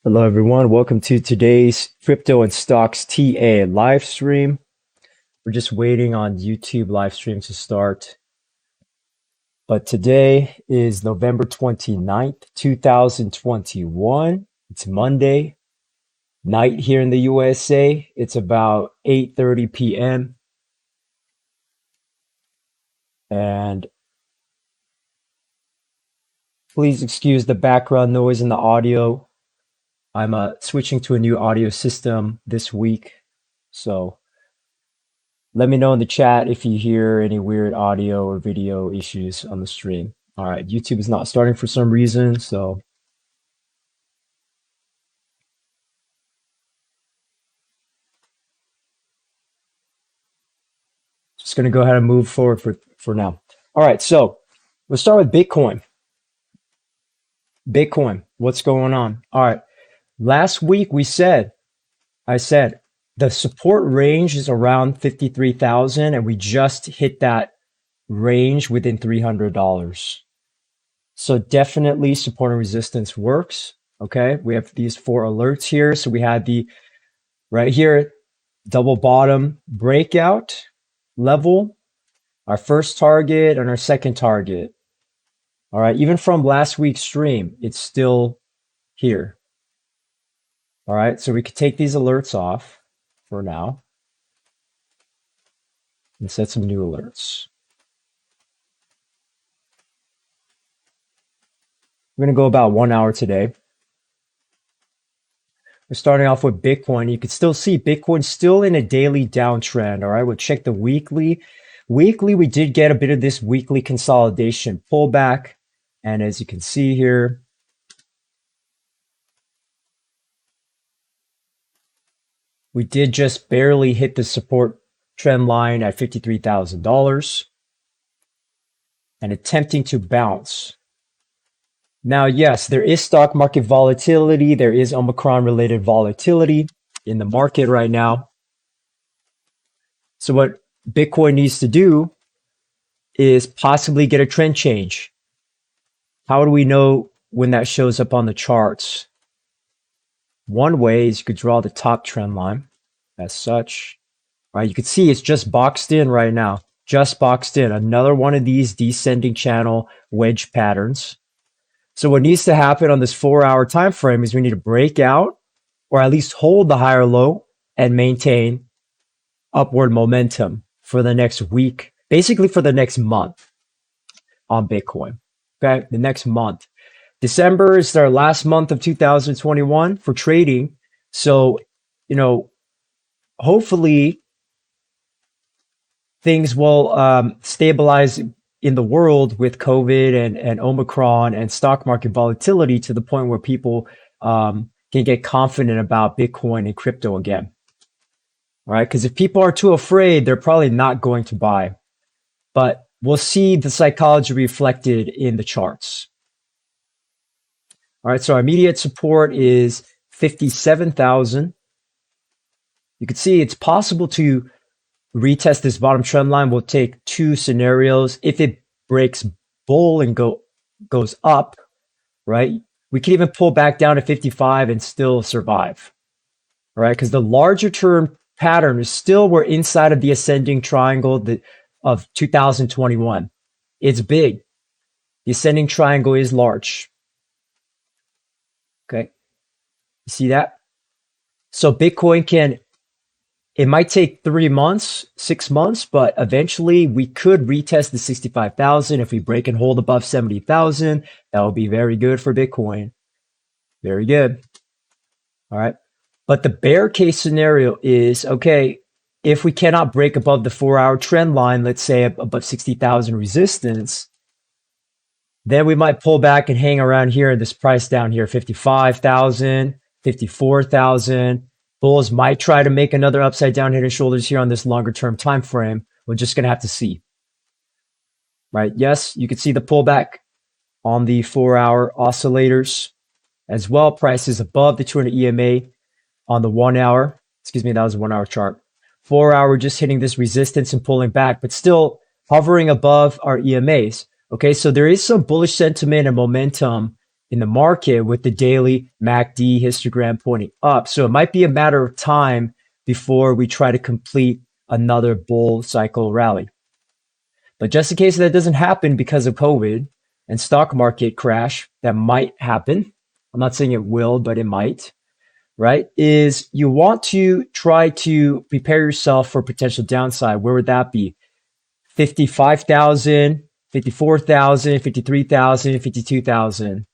Hello, everyone. Welcome to today's Crypto and Stocks TA live stream. We're just waiting on YouTube live stream to start. But today is November 29th, 2021. It's Monday night here in the USA. It's about 8:30 p.m. And please excuse the background noise and the audio. I'm switching to a new audio system this week. So let me know in the chat if you hear any weird audio or video issues on the stream. All right, YouTube is not starting for some reason, so just going to go ahead and move forward for now. All right, so we'll start with Bitcoin. Bitcoin, what's going on? All right, last week I said the support range is around 53,000, and we just hit that range within $300. So definitely support and resistance works. Okay, we have these 4 alerts here. So we had the right here, double bottom breakout level, our first target and our second target. All right, even from last week's stream, it's still here. All right, so we could take these alerts off for now and set some new alerts. We're going to go about 1 hour today. We're starting off with Bitcoin. You can still see Bitcoin still in a daily downtrend. All right, we'll check the weekly. Weekly, we did get a bit of this weekly consolidation pullback. And as you can see here, we did just barely hit the support trend line at $53,000 and attempting to bounce. Now, yes, there is stock market volatility. There is Omicron-related volatility in the market right now. So what Bitcoin needs to do is possibly get a trend change. How do we know when that shows up on the charts? One way is you could draw the top trend line as such. Right, you can see it's just boxed in right now. Just boxed in. Another one of these descending channel wedge patterns. So what needs to happen on this 4-hour time frame is we need to break out or at least hold the higher low and maintain upward momentum for the next week, basically for the next month on Bitcoin. Okay, the next month. December is our last month of 2021 for trading. So, hopefully things will stabilize in the world with COVID and Omicron and stock market volatility to the point where people can get confident about Bitcoin and crypto again. All right, because if people are too afraid, they're probably not going to buy. But we'll see the psychology reflected in the charts. All right, so our immediate support is 57,000. You can see it's possible to retest this bottom trend line. Will take 2 scenarios. If it breaks bull and goes up, right, we can even pull back down to 55 and still survive. All right, because the larger term pattern is still we're inside of the ascending triangle of 2021. It's big. The ascending triangle is large. Okay, you see that? So Bitcoin it might take 3 months, 6 months, but eventually we could retest the 65,000. If we break and hold above 70,000, that will be very good for Bitcoin. Very good. All right. But the bear case scenario is, okay, if we cannot break above the 4-hour trend line, let's say above 60,000 resistance, then we might pull back and hang around here in this price down here, 55,000, 54,000. Bulls might try to make another upside down head and shoulders here on this longer term time frame. We're just going to have to see. Right? Yes, you can see the pullback on the 4-hour oscillators as well. Prices above the 200 EMA on the 1 hour. Excuse me, that was a 1-hour chart. 4-hour just hitting this resistance and pulling back, but still hovering above our EMAs. Okay, so there is some bullish sentiment and momentum in the market with the daily MACD histogram pointing up. So it might be a matter of time before we try to complete another bull cycle rally. But just in case that doesn't happen because of COVID and stock market crash, that might happen. I'm not saying it will, but it might, right? Is you want to try to prepare yourself for potential downside. Where would that be? 55,000, 54,000, 53,000, 52,000,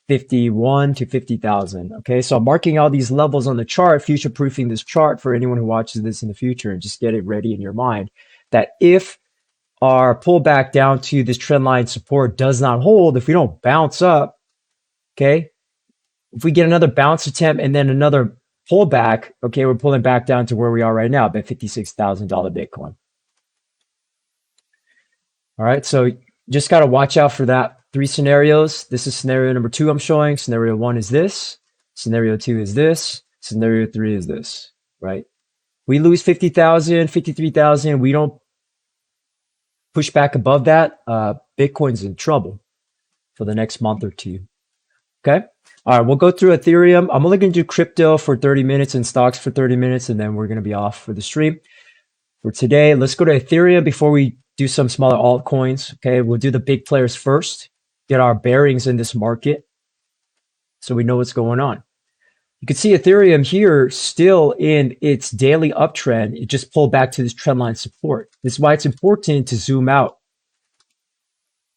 51 to 50,000. Okay, so I'm marking all these levels on the chart, future proofing this chart for anyone who watches this in the future, and just get it ready in your mind that if our pullback down to this trend line support does not hold, if we don't bounce up, okay, if we get another bounce attempt and then another pullback, okay, we're pulling back down to where we are right now, about $56,000 Bitcoin. All right, so just got to watch out for that. 3 scenarios. This is scenario number 2 I'm showing. Scenario 1 is this. Scenario 2 is this. Scenario 3 is this, right? We lose 50,000, 53,000. We don't push back above that. Bitcoin's in trouble for the next month or two. Okay. All right, we'll go through Ethereum. I'm only going to do crypto for 30 minutes and stocks for 30 minutes, and then we're going to be off for the stream. For today, let's go to Ethereum before we do some smaller altcoins. Okay, we'll do the big players first, get our bearings in this market so we know what's going on. You can see Ethereum here still in its daily uptrend. It just pulled back to this trendline support. This is why it's important to zoom out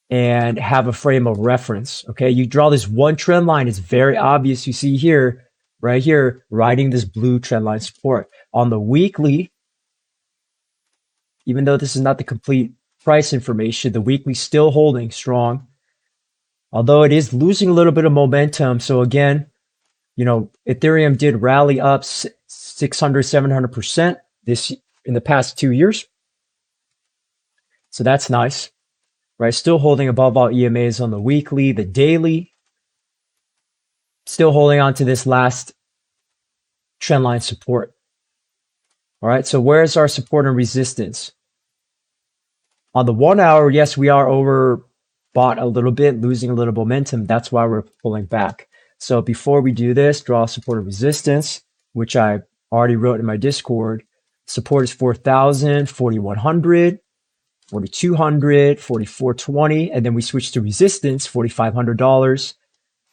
and have a frame of reference. Okay, you draw this one trend line, it's very obvious. You see here, right here, riding this blue trend line support. On the weekly, even though this is not the complete price information, the weekly still holding strong, although it is losing a little bit of momentum. So again, you know, Ethereum did rally up 600, 700% this in the past 2 years. So that's nice, right? Still holding above all EMAs on the weekly, the daily, still holding on to this last trendline support. All right, so where's our support and resistance? On the 1 hour, yes, we are overbought a little bit, losing a little momentum. That's why we're pulling back. So before we do this, draw support and resistance, which I already wrote in my Discord. Support is 4,000, 4,100, 4,200, 4,420, and then we switch to resistance, $4,500,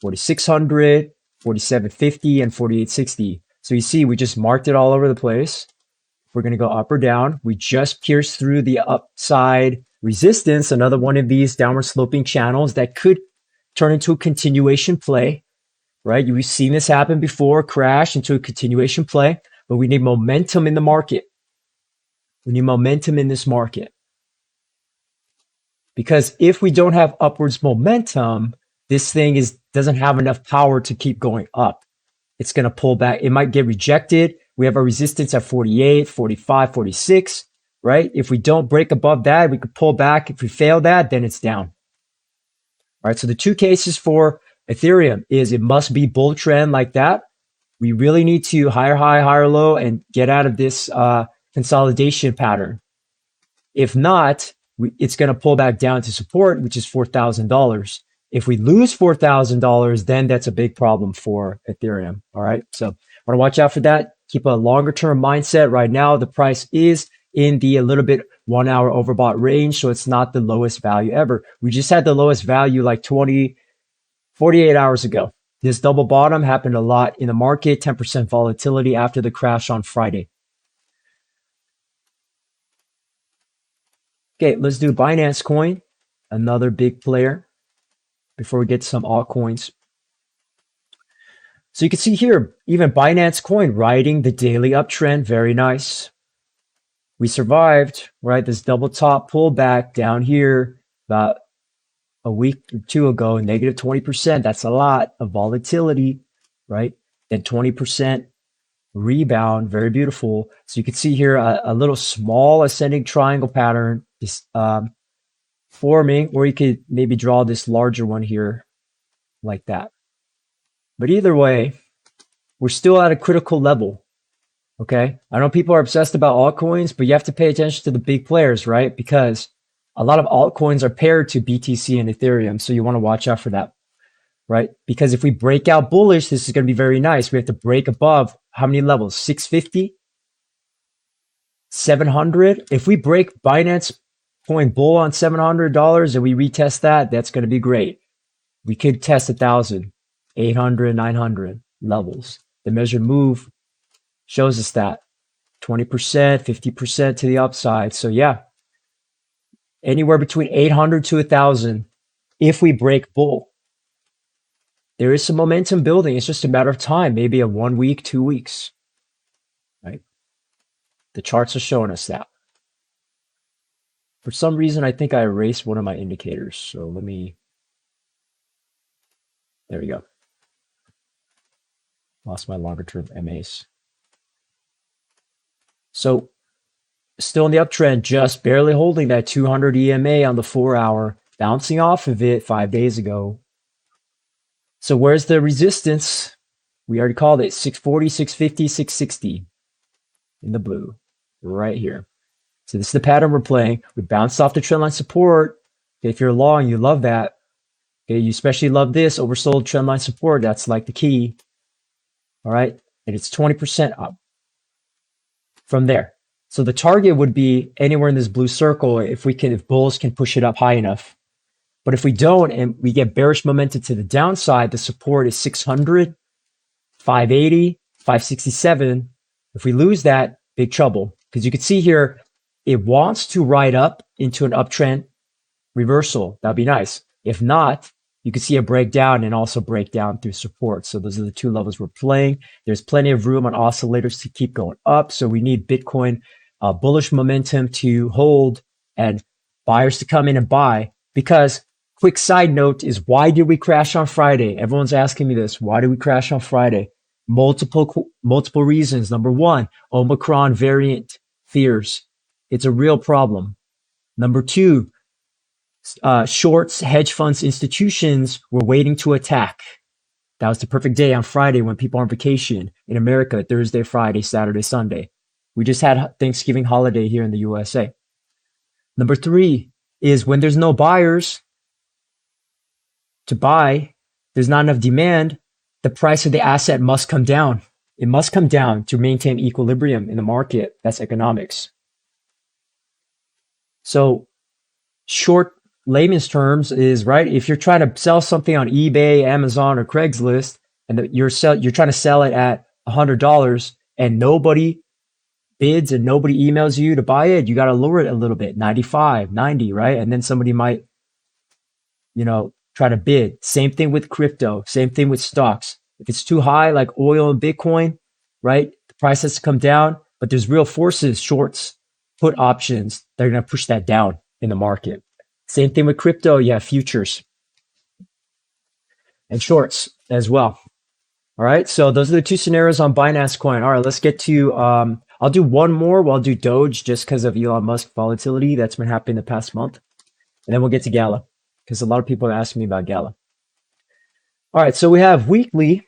4,600, 4,750, and 4,860. So you see, we just marked it all over the place. We're going to go up or down. We just pierced through the upside resistance, another one of these downward sloping channels that could turn into a continuation play, right? We've seen this happen before, crash into a continuation play, but we need momentum in the market. We need momentum in this market. Because if we don't have upwards momentum, this thing doesn't have enough power to keep going up. It's going to pull back. It might get rejected. We have our resistance at 48, 45, 46, right? If we don't break above that, we could pull back. If we fail that, then it's down. All right, so the 2 cases for Ethereum is it must be bull trend like that. We really need to higher high, higher low, and get out of this consolidation pattern. If not, it's going to pull back down to support, which is $4,000. If we lose $4,000, then that's a big problem for Ethereum. All right, so I want to watch out for that. Keep a longer term mindset. Right now, the price is in the a little bit 1 hour overbought range, so it's not the lowest value ever. We just had the lowest value like 48 hours ago. This double bottom happened a lot in the market, 10% volatility after the crash on Friday. Okay, let's do Binance Coin, another big player, before we get to some altcoins. So you can see here, even Binance Coin riding the daily uptrend, very nice. We survived, right? This double top pullback down here about a week or 2 ago, negative 20%. That's a lot of volatility, right? Then 20% rebound, very beautiful. So you can see here a little small ascending triangle pattern is forming, or you could maybe draw this larger one here like that. But either way, we're still at a critical level, okay? I know people are obsessed about altcoins, but you have to pay attention to the big players, right? Because a lot of altcoins are paired to BTC and Ethereum, so you want to watch out for that. right? Because if we break out bullish, this is going to be very nice. We have to break above how many levels? 650, 700. If we break Binance Coin Bull on $700 and we retest that, that's going to be great. We could test 1,000, 800, 900 levels. The measured move shows us that 20%, 50% to the upside. So yeah, anywhere between 800 to 1,000 if we break bull. There is some momentum building. It's just a matter of time, maybe a 1 week, 2 weeks, right? The charts are showing us that. For some reason, I think I erased one of my indicators. So let me, there we go. Lost my longer term MAs. So still in the uptrend, just barely holding that 200 EMA on the 4 hour, bouncing off of it 5 days ago. So where's the resistance? We already called it 640, 650, 660 in the blue right here. So this is the pattern we're playing. We bounced off the trendline support. Okay, if you're long, you love that. Okay, you especially love this oversold trendline support. That's like the key. All right, and it's 20% up from there. So the target would be anywhere in this blue circle if bulls can push it up high enough. But if we don't and we get bearish momentum to the downside, the support is 600, 580, 567. If we lose that, big trouble. Because you can see here, it wants to ride up into an uptrend reversal. That'd be nice. If not, you can see a breakdown and also break down through support. So those are the two levels we're playing. There's plenty of room on oscillators to keep going up. So we need Bitcoin bullish momentum to hold and buyers to come in and buy. Because quick side note is, why did we crash on Friday? Everyone's asking me this. Why did we crash on Friday? Multiple reasons. Number one, Omicron variant fears. It's a real problem. Number two, shorts, hedge funds, institutions were waiting to attack. That was the perfect day on Friday when people are on vacation in America, Thursday, Friday, Saturday, Sunday. We just had Thanksgiving holiday here in the USA. Number three is when there's no buyers to buy, there's not enough demand, the price of the asset must come down. It must come down to maintain equilibrium in the market. That's economics. So short layman's terms is, right, if you're trying to sell something on eBay, Amazon, or Craigslist, and you're trying to sell it at $100 and nobody bids and nobody emails you to buy it, you got to lower it a little bit, 95, 90, right? And then somebody might, try to bid. Same thing with crypto, same thing with stocks. If it's too high, like oil and Bitcoin, right, the price has to come down, but there's real forces, shorts, put options, that are going to push that down in the market. Same thing with crypto. You have futures and shorts as well. All right. So those are the two scenarios on Binance Coin. All right. Let's get to, I'll do one more. We'll do Doge just because of Elon Musk volatility that's been happening the past month. And then we'll get to GALA because a lot of people are asking me about GALA. All right. So we have weekly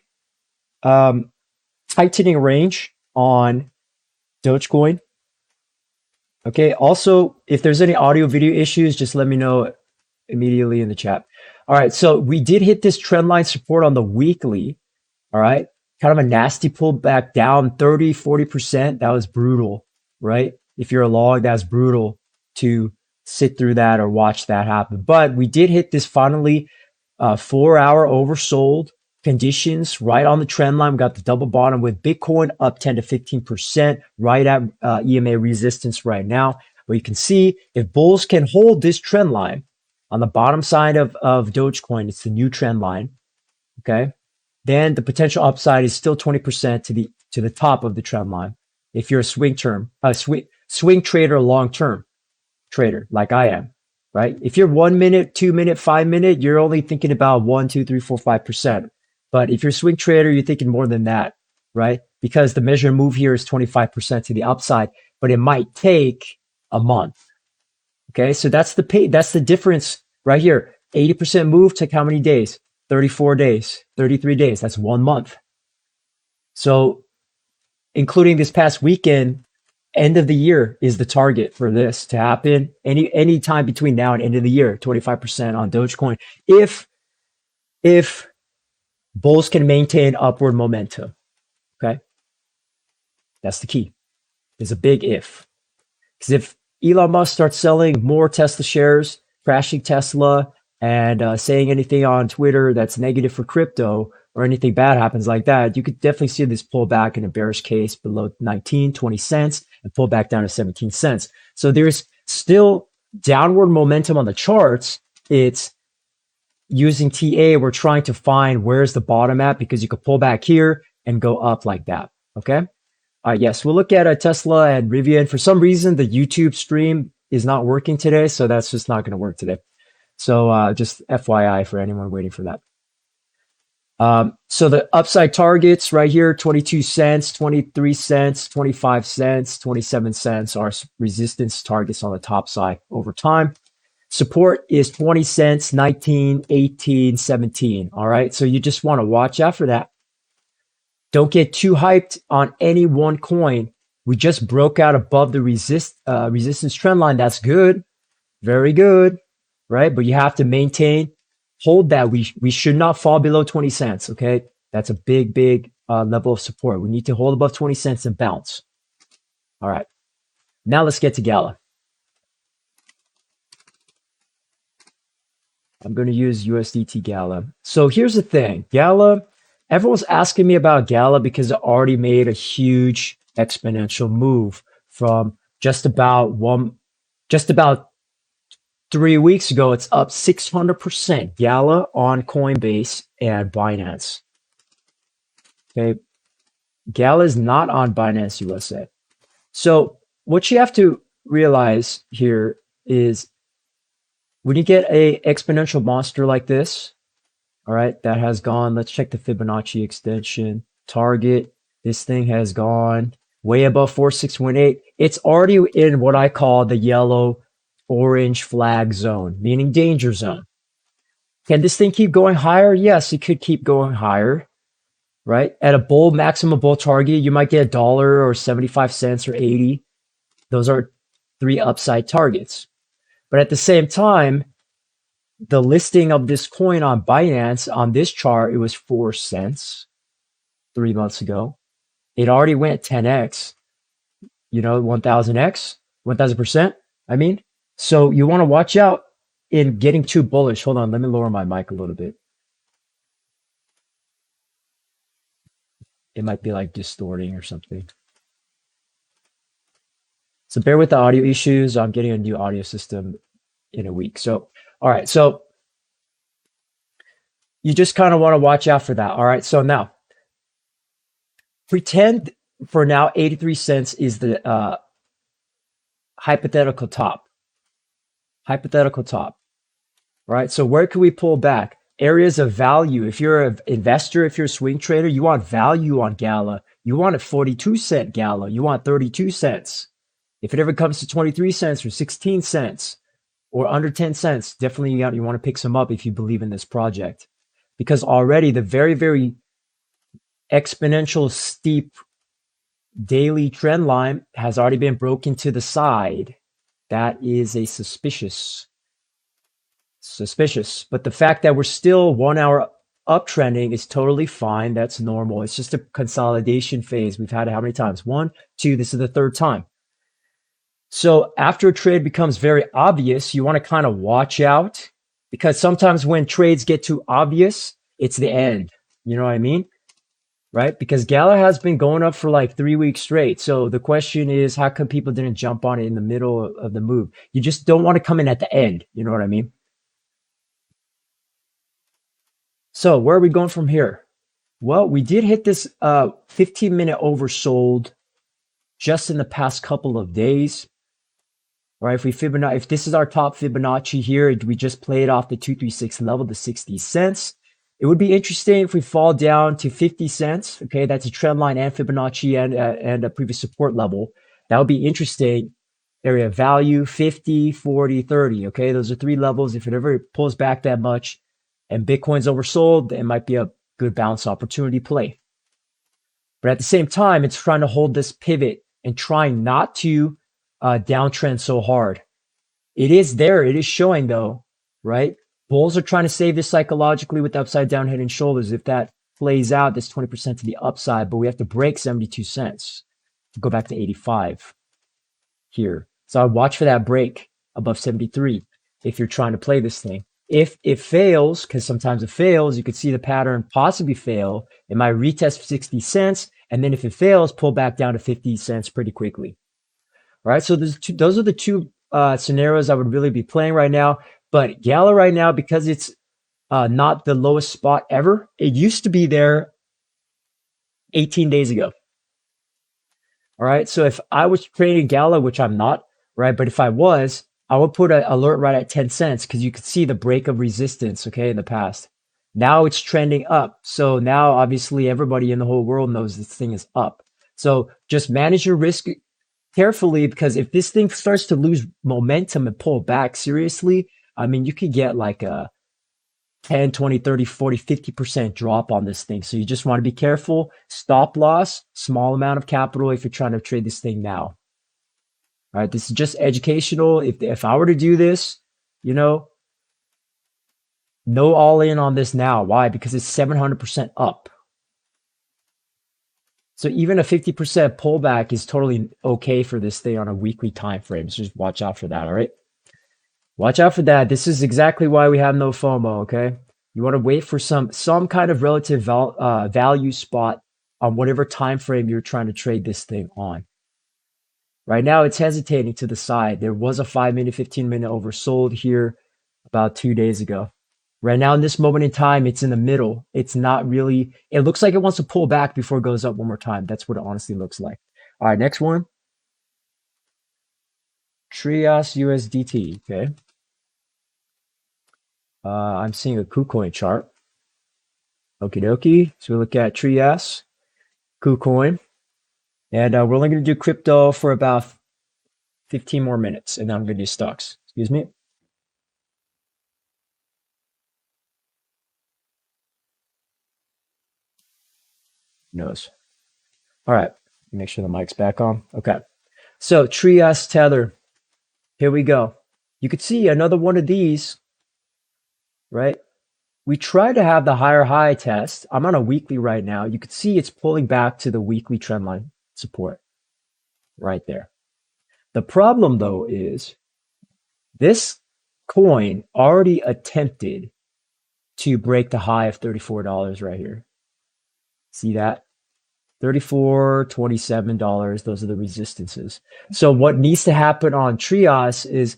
tightening range on Dogecoin. Okay. Also, if there's any audio video issues, just let me know immediately in the chat. All right. So we did hit this trend line support on the weekly. All right. Kind of a nasty pullback down 30, 40%. That was brutal, right? If you're a long, that's brutal to sit through that or watch that happen. But we did hit this finally 4 hour oversold conditions right on the trend line. We got the double bottom with Bitcoin up 10 to 15%, right at EMA resistance right now. But you can see if bulls can hold this trend line on the bottom side of Dogecoin, it's the new trend line. Okay. Then the potential upside is still 20% to the top of the trend line. If you're a swing trader, long-term trader like I am, right? If you're 1 minute, 2 minute, 5 minute, you're only thinking about 1, 2, 3, 4, 5%. But if you're a swing trader, you're thinking more than that, right? Because the measure move here is 25% to the upside, but it might take a month. Okay, so that's the difference right here. 80% move took how many days? 34 days, 33 days. That's 1 month. So including this past weekend, end of the year is the target for this to happen. Any time between now and end of the year, 25% on Dogecoin. If bulls can maintain upward momentum. Okay. That's the key. There's a big if. Because if Elon Musk starts selling more Tesla shares, crashing Tesla, and saying anything on Twitter that's negative for crypto or anything bad happens like that, you could definitely see this pull back in a bearish case below 19, 20 cents and pull back down to 17 cents. So there's still downward momentum on the charts. It's using TA, we're trying to find where's the bottom at, because you could pull back here and go up like that. Okay. Yes, we'll look at a Tesla and RIVN. For some reason, the YouTube stream is not working today, so that's just not going to work today. So just FYI for anyone waiting for that. So the upside targets right here, 22 cents, 23 cents, 25 cents, 27 cents are resistance targets on the top side over time. Support is 20 cents, 19, 18, 17. All right, so you just want to watch out for that. Don't get too hyped on any one coin. We just broke out above the resistance trend line. That's good. Very good. Right? But you have to maintain, hold that. We should not fall below 20 cents. Okay. That's a big level of support. We need to hold above 20 cents and bounce. All right. Now let's get to GALA. I'm going to use USDT GALA. So here's the thing. GALA, everyone's asking me about GALA because it already made a huge exponential move from just about 3 weeks ago. It's up 600%. GALA on Coinbase and Binance. Okay. GALA is not on Binance USA. So what you have to realize here is when you get a exponential monster like this, all right, that has gone. Let's check the Fibonacci extension. Target, this thing has gone way above 4618. It's already in what I call the yellow orange flag zone, meaning danger zone. Can this thing keep going higher? Yes, it could keep going higher, right? At a maximum bull target, you might get $1 or 75 cents or 80. Those are 3 upside targets. But at the same time, the listing of this coin on Binance on this chart, it was 4 cents 3 months ago. It already went 10x, 1000x, 1000%. I mean, so you want to watch out in getting too bullish. Hold on, let me lower my mic a little bit. It might be like distorting or something. So bear with the audio issues. I'm getting a new audio system in a week. So, all right. So you just kind of want to watch out for that. All right. So now pretend for now 83 cents is the hypothetical top. Hypothetical top. All right. So where can we pull back? Areas of value. If you're an investor, if you're a swing trader, you want value on GALA. You want a 42-cent GALA. You want 32 cents. If it ever comes to 23 cents or 16 cents or under 10 cents, definitely you want to pick some up if you believe in this project. Because already the very exponential steep daily trend line has already been broken to the side. That is a suspicious. But the fact that we're still 1 hour uptrending is totally fine. That's normal. It's just a consolidation phase. We've had it how many times? 1, 2, this is the 3rd time. So after a trade becomes very obvious, you want to kind of watch out, because sometimes when trades get too obvious, it's the end. You know what I mean? Right? Because GALA has been going up for like 3 weeks straight. So the question is, how come people didn't jump on it in the middle of the move? You just don't want to come in at the end. You know what I mean? So where are we going from here? Well, we did hit this 15-minute oversold just in the past couple of days. All right, if this is our top Fibonacci here, we just played off the 236 level, the 60 cents. It would be interesting if we fall down to 50 cents. Okay, that's a trend line and Fibonacci and a previous support level. That would be interesting. Area of value, 50, 40, 30. Okay, those are 3 levels. If it ever pulls back that much and Bitcoin's oversold, it might be a good bounce opportunity play. But at the same time, it's trying to hold this pivot and trying not to downtrend so hard. It is there. It is showing though, right? Bulls are trying to save this psychologically with upside down head and shoulders. If that plays out this 20% to the upside, but we have to break 72 cents to go back to 85 here. So I'd watch for that break above 73 if you're trying to play this thing. If it fails, because sometimes it fails, you could see the pattern possibly fail. It might retest 60 cents. And then if it fails, pull back down to 50 cents pretty quickly. All right. So those are the two scenarios I would really be playing right now. But GALA right now, because it's not the lowest spot ever, it used to be there 18 days ago. All right. So if I was trading GALA, which I'm not, right? But if I was, I would put an alert right at 10 cents because you could see the break of resistance, okay, in the past. Now it's trending up. So now obviously everybody in the whole world knows this thing is up. So just manage your risk carefully, because if this thing starts to lose momentum and pull back seriously, I mean, you could get like a 10, 20, 30, 40, 50% drop on this thing. So you just want to be careful. Stop loss, small amount of capital if you're trying to trade this thing now. All right, this is just educational. If I were to do this, you know, no all in on this now. Why? Because it's 700% up. So even a 50% pullback is totally okay for this thing on a weekly time frame. So just watch out for that, all right? Watch out for that. This is exactly why we have no FOMO, okay? You want to wait for some kind of relative value spot on whatever time frame you're trying to trade this thing on. Right now, it's hesitating to the side. There was a 5-minute, 15-minute oversold here about 2 days ago. Right now, in this moment in time, it's in the middle. It's not really, it looks like it wants to pull back before it goes up one more time. That's what it honestly looks like. All right, next one. TRIAS USDT, okay. I'm seeing a KuCoin chart. Okie dokie. So we look at TRIAS, KuCoin. And we're only going to do crypto for about 15 more minutes, and then I'm going to do stocks. Excuse me. Nose. All right. Make sure the mic's back on. Okay. So TRIAS Tether. Here we go. You could see another one of these, right? We try to have the higher high test. I'm on a weekly right now. You could see it's pulling back to the weekly trend line support right there. The problem though is this coin already attempted to break the high of $34 right here. See that? $34, $27. Those are the resistances. So what needs to happen on TRIAS is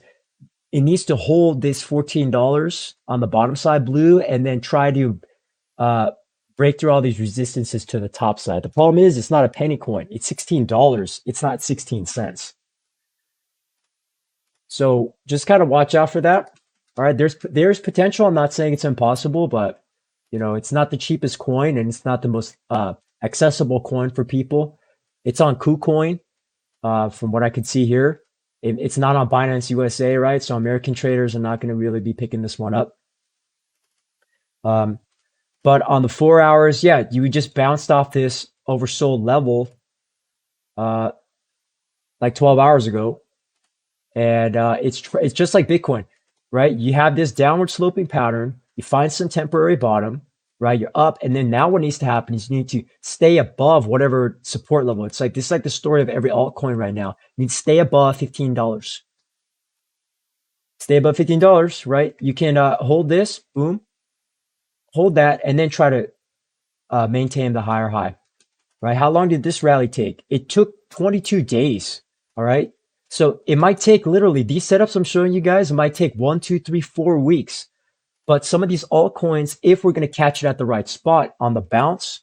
it needs to hold this $14 on the bottom side blue and then try to break through all these resistances to the top side. The problem is it's not a penny coin. It's $16. It's not 16 cents. So just kind of watch out for that. All right, there's potential. I'm not saying it's impossible, but you know, it's not the cheapest coin and it's not the most accessible coin for people. It's on KuCoin, from what I could see here. It's not on Binance USA, right? So American traders are not going to really be picking this one up. But on the 4 hours, yeah, you just bounced off this oversold level like 12 hours ago. And it's just like Bitcoin, right? You have this downward sloping pattern. You find some temporary bottom, right? You're up. And then now what needs to happen is you need to stay above whatever support level. It's like, this is like the story of every altcoin right now. You need to stay above $15. Stay above $15, right? You can hold this, boom, hold that, and then try to maintain the higher high, right? How long did this rally take? It took 22 days, all right? So it might take literally these setups I'm showing you guys, it might take 1, 2, 3, 4 weeks. But some of these altcoins, if we're going to catch it at the right spot on the bounce,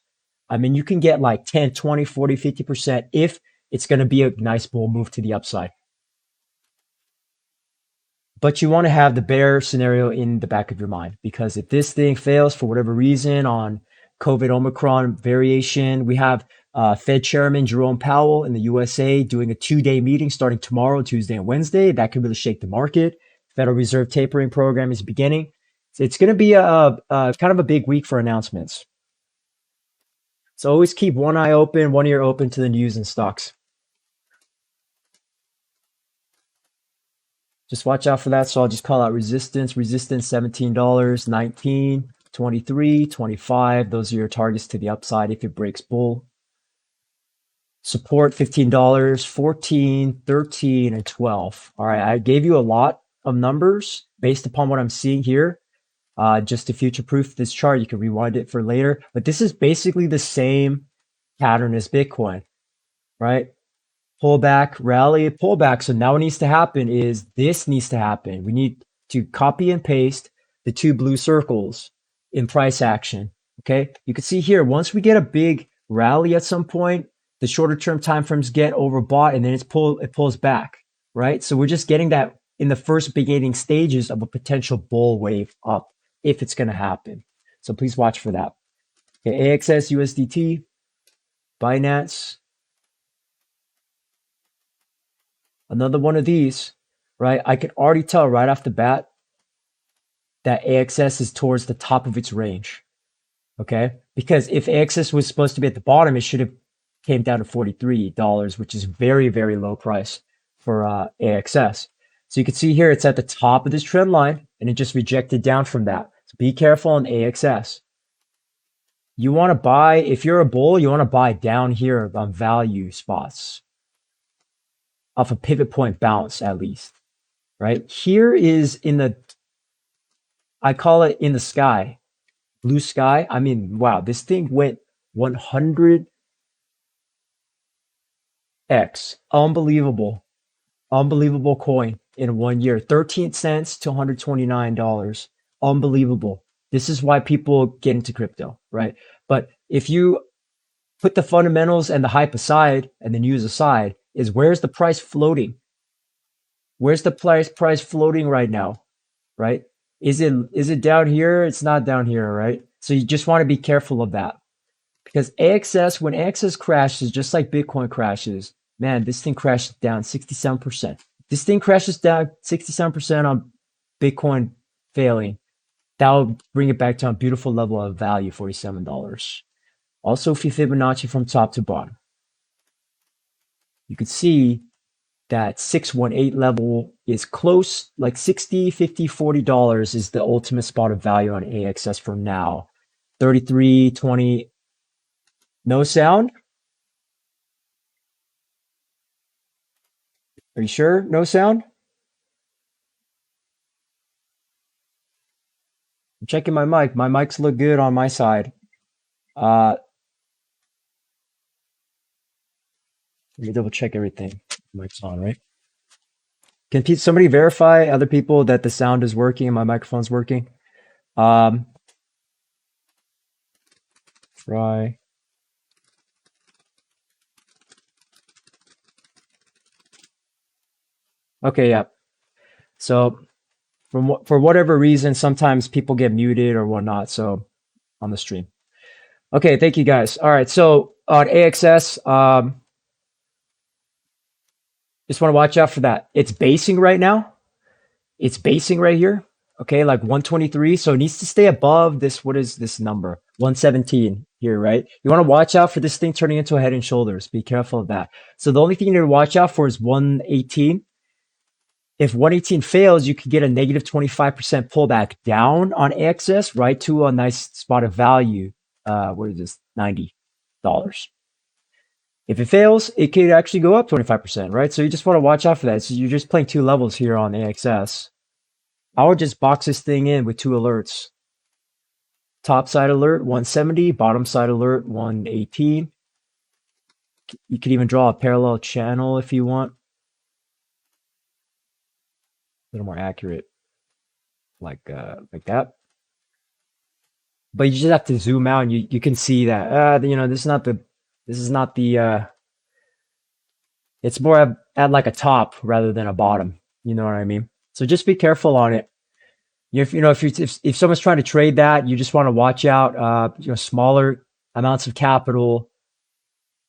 I mean, you can get like 10, 20, 40, 50% if it's going to be a nice bull move to the upside. But you want to have the bear scenario in the back of your mind, because if this thing fails for whatever reason on COVID Omicron variation, we have Fed Chairman Jerome Powell in the USA doing a 2-day meeting starting tomorrow, Tuesday and Wednesday. That could really shake the market. Federal Reserve tapering program is beginning. So it's going to be a kind of a big week for announcements. So always keep one eye open, one ear open to the news and stocks. Just watch out for that. So I'll just call out resistance, $17, 19, 23, 25. Those are your targets to the upside if it breaks bull. Support $15, 14, 13, and 12. All right, I gave you a lot of numbers based upon what I'm seeing here. Just to future-proof this chart, you can rewind it for later. But this is basically the same pattern as Bitcoin, right? Pullback, rally, pullback. So now what needs to happen is this needs to happen. We need to copy and paste the two blue circles in price action. Okay, you can see here, once we get a big rally at some point, the shorter term timeframes get overbought and then it pulls back, right? So we're just getting that in the first beginning stages of a potential bull wave up if it's going to happen. So please watch for that. Okay, AXS, USDT, Binance. Another one of these, right? I can already tell right off the bat that AXS is towards the top of its range, okay? Because if AXS was supposed to be at the bottom, it should have came down to $43, which is very, very low price for AXS. So you can see here, it's at the top of this trend line, and it just rejected down from that. So be careful on AXS. You want to buy, if you're a bull, you want to buy down here on value spots off a pivot point bounce at least, right? Here is in the, I call it in the sky, blue sky. I mean, wow, this thing went 100x. Unbelievable. Unbelievable coin in 1 year. 13 cents to $129. Unbelievable. This is why people get into crypto, right? But if you put the fundamentals and the hype aside and the news aside, is where's the price floating? Where's the price floating right now, right? Is it down here? It's not down here, right? So you just want to be careful of that. Because AXS, when AXS crashes, just like Bitcoin crashes, man, this thing crashes down 67%. This thing crashes down 67% on Bitcoin failing. That will bring it back to a beautiful level of value, $47. Also, if you Fibonacci from top to bottom, you can see that 618 level is close, like 60, 50, $40 is the ultimate spot of value on AXS for now. 33, 20, no sound? Are you sure? No sound? I'm checking my mic. My mics look good on my side. Let me double check everything. Mic's on, right? Can somebody verify other people that the sound is working and my microphone's working? Try. Okay, yeah. So for whatever reason, sometimes people get muted or whatnot. So on the stream. Okay, thank you guys. All right, so on AXS, just want to watch out for that. It's basing right now. It's basing right here. Okay, like 123. So it needs to stay above this. What is this number? 117 here, right? You want to watch out for this thing turning into a head and shoulders. Be careful of that. So the only thing you need to watch out for is 118. If 118 fails, you could get a negative 25% pullback down on AXS, right to a nice spot of value. What is this? $90. If it fails, it could actually go up 25%, right? So you just want to watch out for that. So you're just playing two levels here on AXS. I would just box this thing in with two alerts. Top side alert, 170. Bottom side alert, 118. You could even draw a parallel channel if you want. A little more accurate, like that. But you just have to zoom out and you can see that, this is not the, it's more at like a top rather than a bottom. You know what I mean? So just be careful on it. If someone's trying to trade that, you just want to watch out, smaller amounts of capital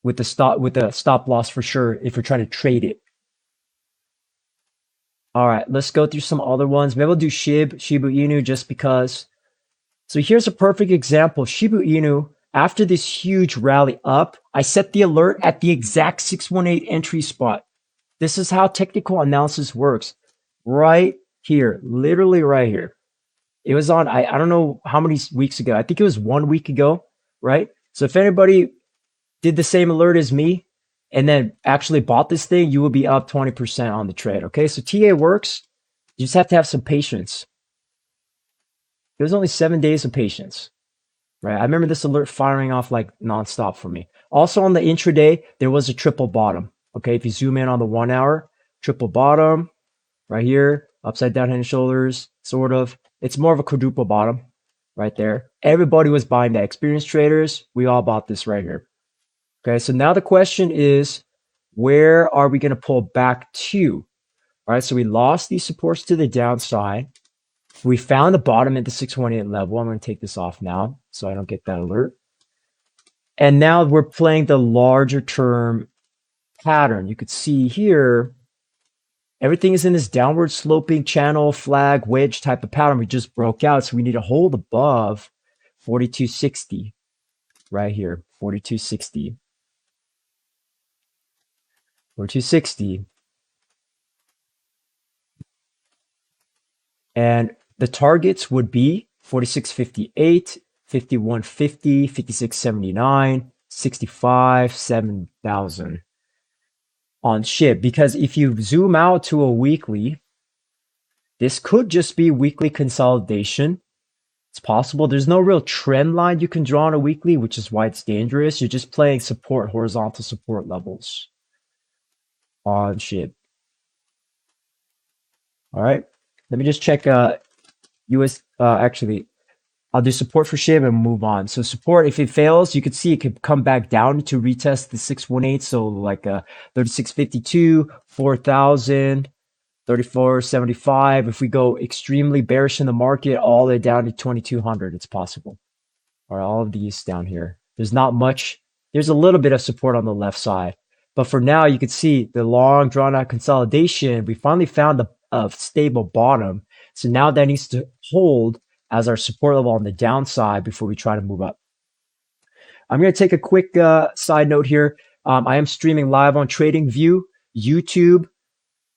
with the stop loss for sure if you're trying to trade it. All right, let's go through some other ones. Maybe we'll do SHIB, Shiba Inu, just because. So here's a perfect example. Shiba Inu, after this huge rally up, I set the alert at the exact 618 entry spot. This is how technical analysis works. Right here, literally right here. It was on, I don't know how many weeks ago. I think it was 1 week ago, right? So if anybody did the same alert as me and then actually bought this thing, you will be up 20% on the trade. Okay, so TA works. You just have to have some patience. It was only 7 days of patience, right? I remember this alert firing off like nonstop for me. Also on the intraday, there was a triple bottom. Okay, if you zoom in on the 1 hour, triple bottom right here, upside down head and shoulders, sort of. It's more of a quadruple bottom right there. Everybody was buying that. Experienced traders, we all bought this right here. Okay, so now the question is, where are we going to pull back to? All right, so we lost these supports to the downside. We found the bottom at the 618 level. I'm going to take this off now so I don't get that alert. And now we're playing the larger term pattern. You could see here, everything is in this downward sloping channel, flag, wedge type of pattern. We just broke out, so we need to hold above 4260 right here, 4260. 4260. And the targets would be 4658, 5150, 5679, 65, 7000 on SHIB. Because if you zoom out to a weekly, this could just be weekly consolidation. It's possible. There's no real trend line you can draw on a weekly, which is why it's dangerous. You're just playing support, horizontal support levels on SHIB. All right. Let me just check actually, I'll do support for SHIB and move on. So support, if it fails, you could see it could come back down to retest the 618. So like 3652, 4000, 3475. If we go extremely bearish in the market, all the way down to 2200, it's possible. All right, all of these down here. There's not much. There's a little bit of support on the left side. But for now, you can see the long drawn out consolidation. We finally found a stable bottom. So now that needs to hold as our support level on the downside before we try to move up. I'm going to take a quick side note here. I am streaming live on TradingView, YouTube,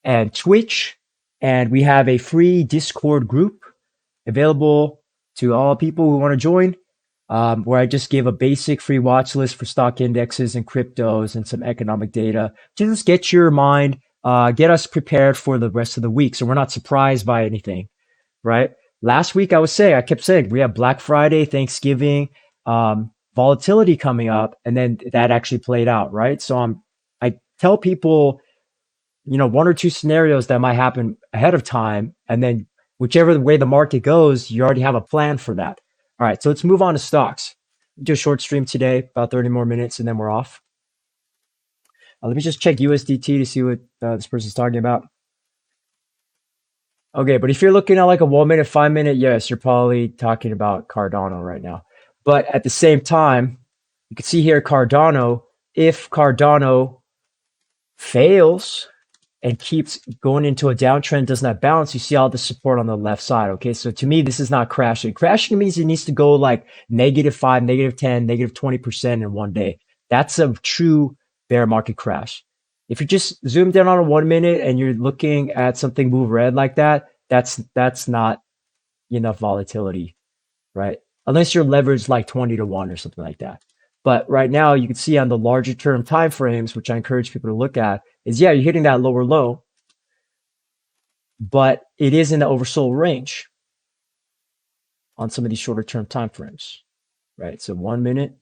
and Twitch. And we have a free Discord group available to all people who want to join, where I just give a basic free watch list for stock indexes and cryptos and some economic data to just get your mind, get us prepared for the rest of the week so we're not surprised by anything, right? Last week, I kept saying we have Black Friday, Thanksgiving, volatility coming up, and then that actually played out, right? So I tell people, one or two scenarios that might happen ahead of time, and then whichever way the market goes, you already have a plan for that. All right, so let's move on to stocks. Do a short stream today, about 30 more minutes, and then we're off. Let me just check USDT to see what this person's talking about. Okay, but if you're looking at like a 1 minute, 5 minute, yes, you're probably talking about Cardano right now. But at the same time, you can see here Cardano, if Cardano fails and keeps going into a downtrend, does not bounce, you see all the support on the left side. Okay, so to me, this is not crashing. Crashing means it needs to go like -5, -10, -20% in one day. That's a true bear market crash. If you just zoomed in on a 1 minute and you're looking at something move red like that, that's not enough volatility, right? Unless you're leveraged like 20 to 1 or something like that. But right now, you can see on the larger term time frames, which I encourage people to look at, is yeah, you're hitting that lower low, but it is in the oversold range on some of these shorter term time frames, right? So 1 minute.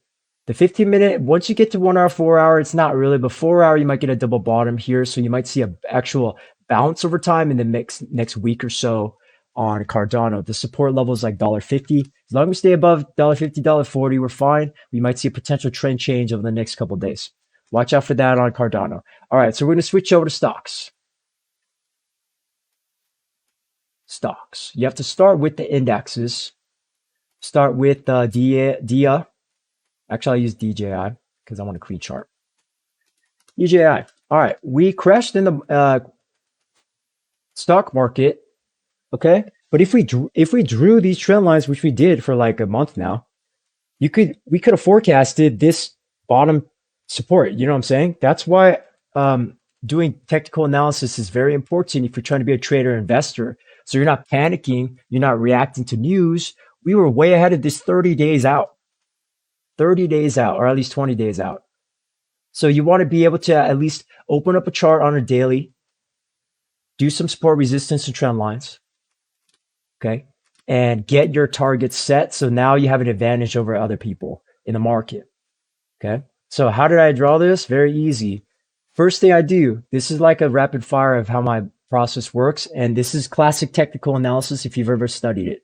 The 15 minute, once you get to 1 hour, 4 hour, it's not really, but 4 hour, you might get a double bottom here. So you might see an actual bounce over time in the next week or so on Cardano. The support level is like $1.50. As long as we stay above $1.50, $1.40, we're fine. We might see a potential trend change over the next couple of days. Watch out for that on Cardano. All right, so we're going to switch over to stocks. Stocks. You have to start with the indexes. Start with DIA. Actually, I'll use DJI because I want a clean chart. DJI. All right, we crashed in the stock market. Okay, but if we drew these trend lines, which we did for like a month now, we could have forecasted this bottom support. You know what I'm saying? That's why doing technical analysis is very important if you're trying to be a trader or investor. So you're not panicking. You're not reacting to news. We were way ahead of this 30 days out, 30 days out, or at least 20 days out. So you want to be able to at least open up a chart on a daily, do some support, resistance, and trend lines. Okay. And get your targets set. So now you have an advantage over other people in the market. Okay. So how did I draw this? Very easy. First thing I do, this is like a rapid fire of how my process works. And this is classic technical analysis if you've ever studied it,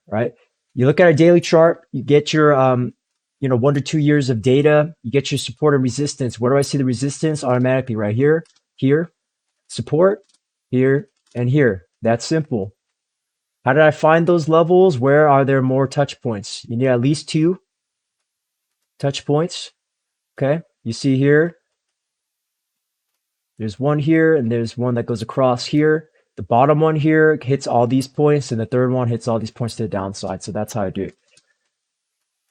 right? You look at a daily chart, you get your, 1 to 2 years of data, you get your support and resistance. Where do I see the resistance? Automatically right here, here, support, here, and here. That's simple. How did I find those levels? Where are there more touch points? You need at least 2 touch points. Okay, you see here, there's one here and there's one that goes across here. The bottom one here hits all these points and the third one hits all these points to the downside. So that's how I do it.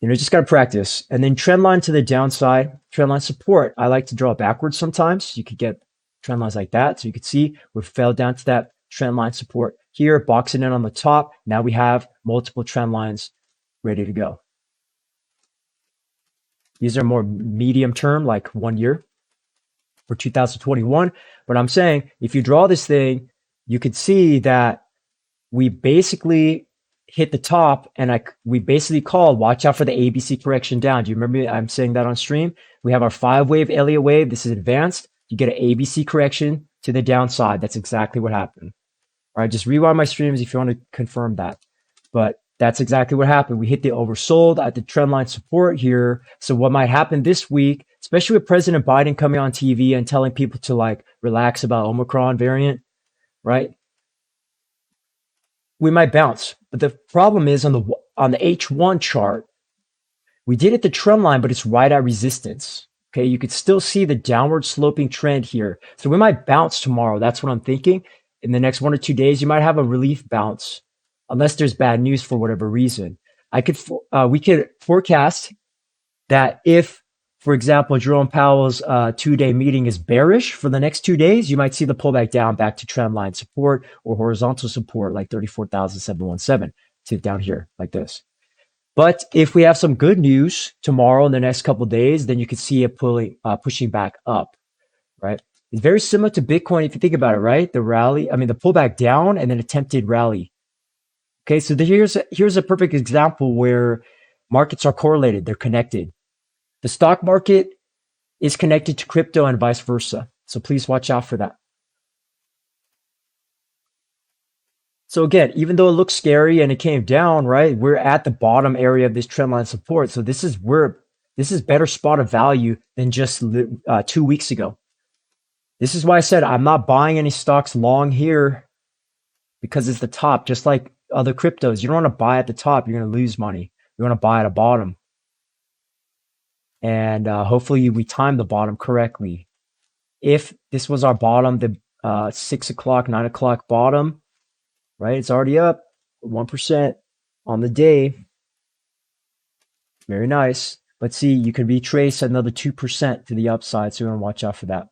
Just got to practice. And then trend line to the downside, trend line support. I like to draw backwards sometimes. You could get trend lines like that. So you could see we fell down to that trend line support here, boxing in on the top. Now we have multiple trend lines ready to go. These are more medium term, like 1 year for 2021. But I'm saying if you draw this thing, you could see that we basically hit the top and we basically called, watch out for the ABC correction down. Do you remember I'm saying that on stream? We have our 5-wave Elliott wave. This is advanced. You get an ABC correction to the downside. That's exactly what happened. All right, just rewind my streams if you want to confirm that. But that's exactly what happened. We hit the oversold at the trend line support here. So what might happen this week, especially with President Biden coming on TV and telling people to like relax about Omicron variant, right? We might bounce. But the problem is on the H1 chart, we did hit the trend line, but it's right at resistance. Okay, you could still see the downward sloping trend here. So we might bounce tomorrow. That's what I'm thinking. In the next 1 or 2 days, you might have a relief bounce, unless there's bad news for whatever reason. We could forecast that if, for example, Jerome Powell's 2-day meeting is bearish for the next 2 days, you might see the pullback down back to trend line support or horizontal support like 34,717 to down here like this. But if we have some good news tomorrow in the next couple of days, then you could see it pushing back up, right? It's very similar to Bitcoin if you think about it, right? The pullback down and then attempted rally. Okay, so here's a perfect example where markets are correlated, they're connected. The stock market is connected to crypto and vice versa. So please watch out for that. So again, even though it looks scary and it came down, right? We're at the bottom area of this trend line support. So this is better spot of value than just 2 weeks ago. This is why I said I'm not buying any stocks long here because it's the top, just like other cryptos. You don't want to buy at the top. You're going to lose money. You want to buy at a bottom. And hopefully we time the bottom correctly. If this was our bottom, the 6 o'clock, 9 o'clock bottom, right? It's already up 1% on the day. Very nice. But see, you can retrace another 2% to the upside. So you want to watch out for that.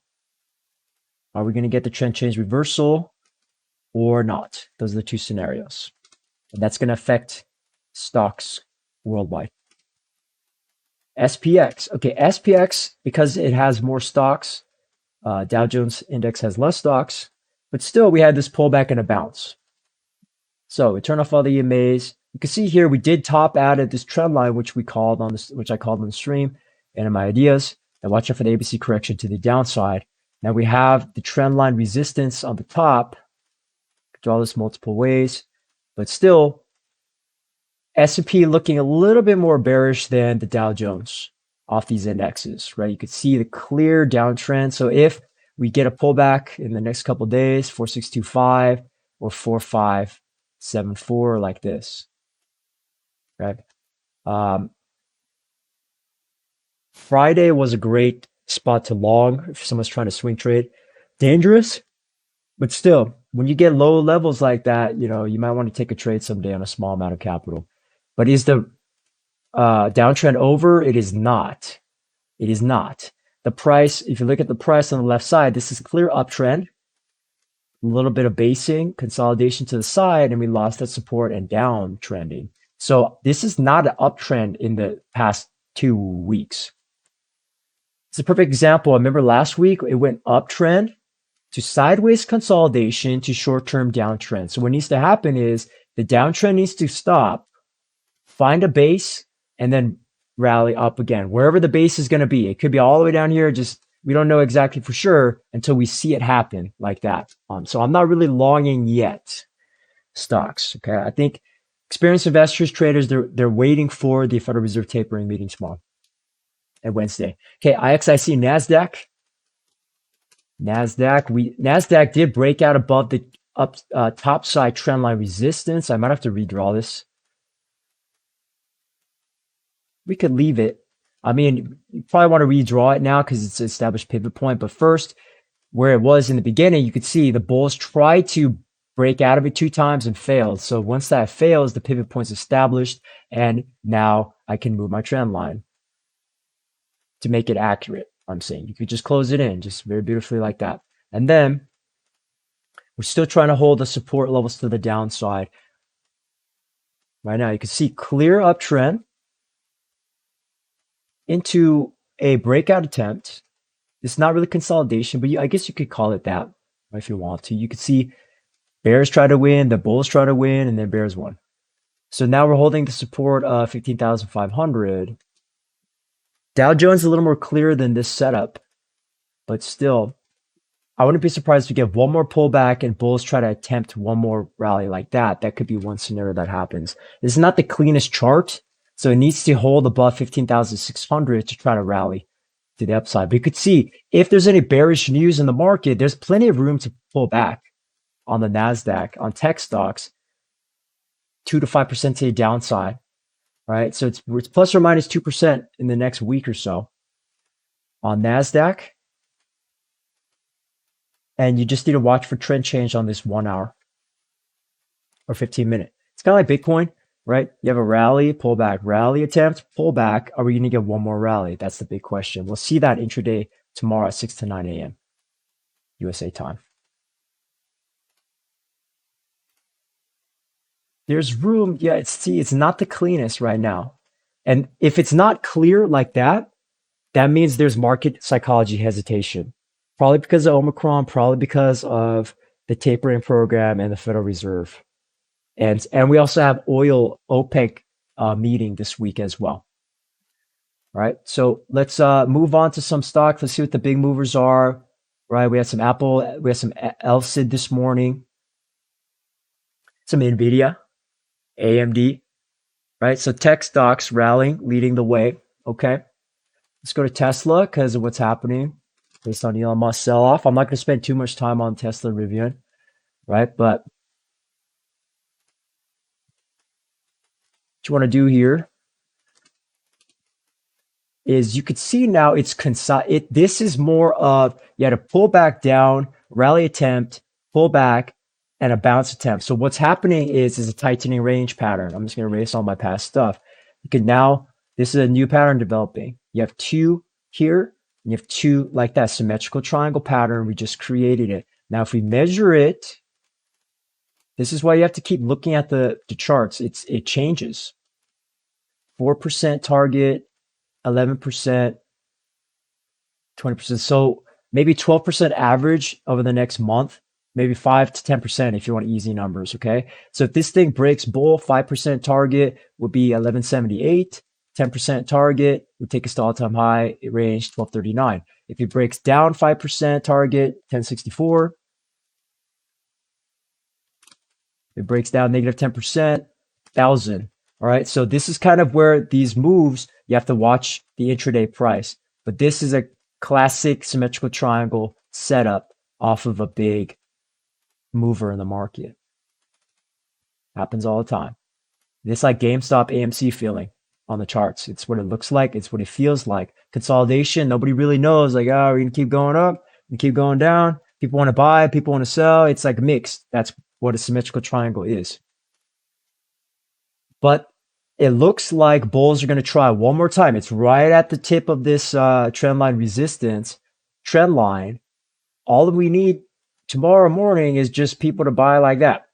Are we going to get the trend change reversal or not? Those are the two scenarios. And that's going to affect stocks worldwide. SPX. Okay, SPX, because it has more stocks, Dow Jones Index has less stocks, but still we had this pullback and a bounce. So we turn off all the EMAs. You can see here we did top out at this trend line, which I called on the stream and in my ideas. And watch out for the ABC correction to the downside. Now we have the trend line resistance on the top. Draw this multiple ways, but still S&P looking a little bit more bearish than the Dow Jones off these indexes, right? You could see the clear downtrend. So if we get a pullback in the next couple of days, 4625 or 4574 like this, right? Friday was a great spot to long if someone's trying to swing trade. Dangerous, but still, when you get low levels like that, you might want to take a trade someday on a small amount of capital. But is the downtrend over? It is not. It is not. The price, if you look at the price on the left side, this is clear uptrend. a little bit of basing, consolidation to the side, and we lost that support and down trending. So this is not an uptrend in the past 2 weeks. It's a perfect example. I remember last week it went uptrend to sideways consolidation to short-term downtrend. So what needs to happen is the downtrend needs to stop, find a base, and then rally up again, wherever the base is going to be. It could be all the way down here. Just we don't know exactly for sure until we see it happen like that. So I'm not really longing yet stocks. Okay, I think experienced investors, traders, they're waiting for the Federal Reserve tapering meeting tomorrow and Wednesday. Okay, IXIC, Nasdaq did break out above the top side trend line resistance. I might have to redraw this. We could leave it. I mean, you probably want to redraw it now because it's an established pivot point. But first, where it was in the beginning, you could see the bulls tried to break out of it 2 times and failed. So once that fails, the pivot point's established, and now I can move my trend line to make it accurate. I'm saying you could just close it in just very beautifully like that. And then we're still trying to hold the support levels to the downside. Right now, you can see clear uptrend into a breakout attempt. It's not really consolidation, but I guess you could call it that if you want to. You could see bears try to win, the bulls try to win, and then bears won. So now we're holding the support of 15,500. Dow Jones is a little more clear than this setup, but still, I wouldn't be surprised if we get one more pullback and bulls try to attempt one more rally like that. That could be one scenario that happens. This is not the cleanest chart, so it needs to hold above 15,600 to try to rally to the upside. But you could see if there's any bearish news in the market, there's plenty of room to pull back on the NASDAQ, on tech stocks, 2 to 5% to the downside, right? So it's plus or minus 2% in the next week or so on NASDAQ. And you just need to watch for trend change on this 1 hour or 15-minute. It's kind of like Bitcoin, right? You have a rally, pullback, rally attempt, pullback. Are we going to get one more rally? That's the big question. We'll see that intraday tomorrow at 6 to 9 a.m. USA time. There's room. Yeah, it's not the cleanest right now. And if it's not clear like that, that means there's market psychology hesitation. Probably because of Omicron, probably because of the tapering program and the Federal Reserve. And we also have oil OPEC meeting this week as well. Right. So let's move on to some stocks. Let's see what the big movers are. Right. We had some Apple. We had some LCID this morning. Some NVIDIA, AMD. Right. So tech stocks rallying, leading the way. Okay. Let's go to Tesla because of what's happening based on Elon Musk sell-off. I'm not going to spend too much time on Tesla reviewing. Right. But what you want to do here is you could see now it's this is more of you had a pull back down, rally attempt, pull back, and a bounce attempt. So what's happening is a tightening range pattern. I'm just going to erase all my past stuff. You can now, this is a new pattern developing. You have 2 here, and you have 2 like that symmetrical triangle pattern. We just created it. Now, if we measure it, this is why you have to keep looking at the charts. It changes. 4% target, 11%, 20%. So maybe 12% average over the next month, maybe 5 to 10% if you want easy numbers. Okay. So if this thing breaks bull, 5% target would be 1178. 10% target would take us to all-time high range 1239. If it breaks down 5% target, 1064. It breaks down negative 10%, 1,000. All right. So this is kind of where these moves, you have to watch the intraday price. But this is a classic symmetrical triangle setup off of a big mover in the market. Happens all the time. It's like GameStop AMC feeling on the charts. It's what it looks like. It's what it feels like. Consolidation. Nobody really knows. Like, oh, we're going to keep going up. We keep going down. People want to buy. People want to sell. It's like mixed. That's what a symmetrical triangle is. But it looks like bulls are going to try one more time. It's right at the tip of this trend line resistance, trend line. All that we need tomorrow morning is just people to buy like that,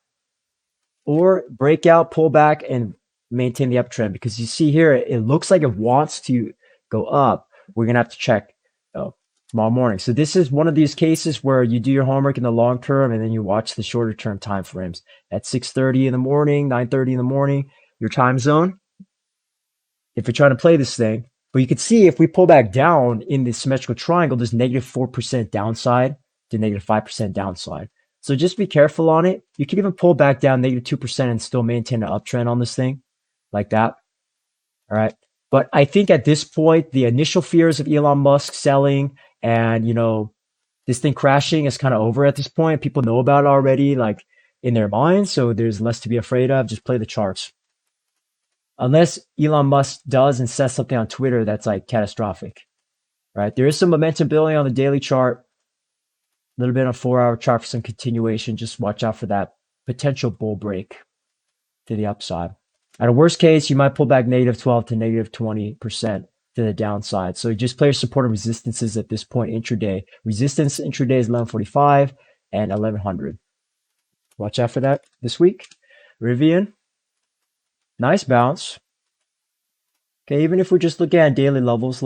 or break out, pull back, and maintain the uptrend. Because you see here, it looks like it wants to go up. We're gonna have to check tomorrow morning. So this is one of these cases where you do your homework in the long term and then you watch the shorter term time frames at 6:30 in the morning, 9:30 in the morning, your time zone, if you're trying to play this thing. But you can see if we pull back down in the symmetrical triangle, there's -4% downside to -5% downside. So just be careful on it. You can even pull back down -2% and still maintain an uptrend on this thing like that. All right. But I think at this point, the initial fears of Elon Musk selling and, this thing crashing is kind of over at this point. People know about it already, like in their minds. So there's less to be afraid of. Just play the charts. Unless Elon Musk does and says something on Twitter that's like catastrophic, right? There is some momentum building on the daily chart, a little bit on 4-hour chart for some continuation. Just watch out for that potential bull break to the upside. At a worst case, you might pull back -12 to -20% to the downside. So just play your support and resistances at this point intraday. Resistance intraday is 1145 and 1100. Watch out for that this week. RIVN. Nice bounce. Okay, even if we're just looking at daily levels,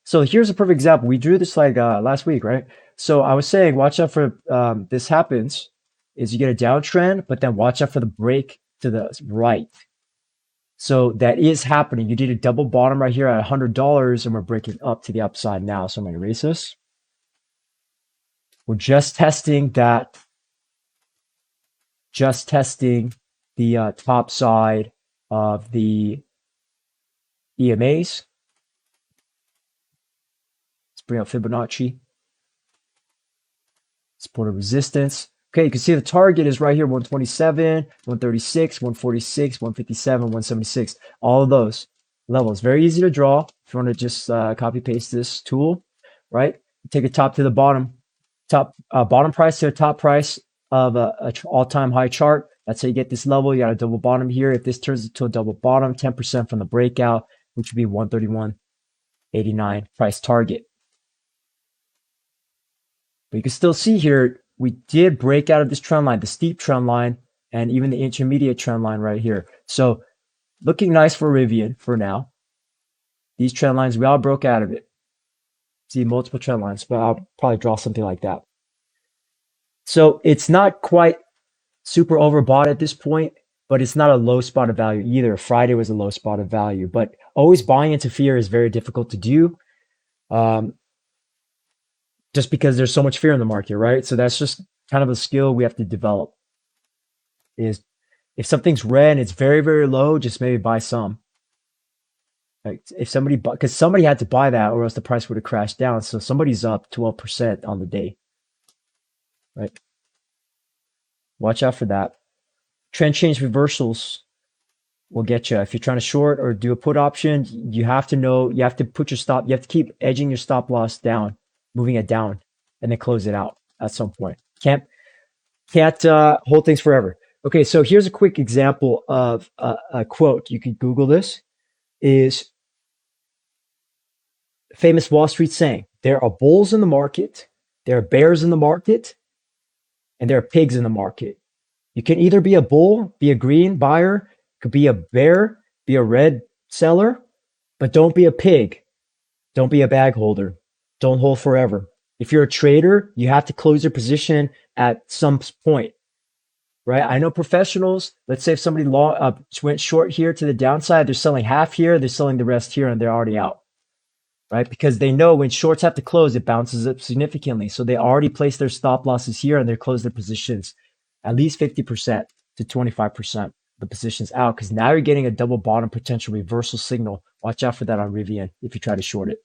so here's a perfect example. We drew this like last week, right? So I was saying, watch out for this happens, is you get a downtrend, but then watch out for the break to the right. So that is happening. You did a double bottom right here at $100, and we're breaking up to the upside now. So I'm going to erase this. We're just testing that, the top side of the EMAs. Let's bring up Fibonacci. Support and resistance. Okay, you can see the target is right here, 127, 136, 146, 157, 176. All of those levels. Very easy to draw. If you want to just copy paste this tool, right? Take a top to the bottom, bottom price to a top price of a all-time high chart. That's how you get this level. You got a double bottom here. If this turns into a double bottom, 10% from the breakout, which would be 131.89 price target. But you can still see here, we did break out of this trend line, the steep trend line, and even the intermediate trend line right here. So looking nice for RIVN for now. These trend lines, we all broke out of it. See multiple trend lines, but I'll probably draw something like that. So it's not quite super overbought at this point, but it's not a low spot of value either. Friday was a low spot of value, but always buying into fear is very difficult to do. Just because there's so much fear in the market, right? So that's just kind of a skill we have to develop. Is if something's red and it's very, very low, just maybe buy some. Like if somebody, because somebody had to buy that or else the price would have crashed down. So somebody's up 12% on the day, right? Watch out for that. Trend change reversals will get you. If you're trying to short or do a put option, you have to know, you have to put your stop, you have to keep edging your stop loss down, moving it down, and then close it out at some point. Can't hold things forever. Okay, so here's a quick example of a quote. You can Google this. Is famous Wall Street saying, there are bulls in the market, there are bears in the market, and there are pigs in the market. You can either be a bull, be a green buyer, could be a bear, be a red seller, but don't be a pig. Don't be a bag holder. Don't hold forever. If you're a trader, you have to close your position at some point, right? I know professionals, let's say if somebody went short here to the downside, they're selling half here, they're selling the rest here, and they're already out, right? Because they know when shorts have to close, it bounces up significantly. So they already placed their stop losses here and they close their positions at least 50% to 25% the positions out, because now you're getting a double bottom potential reversal signal. Watch out for that on RIVN if you try to short it.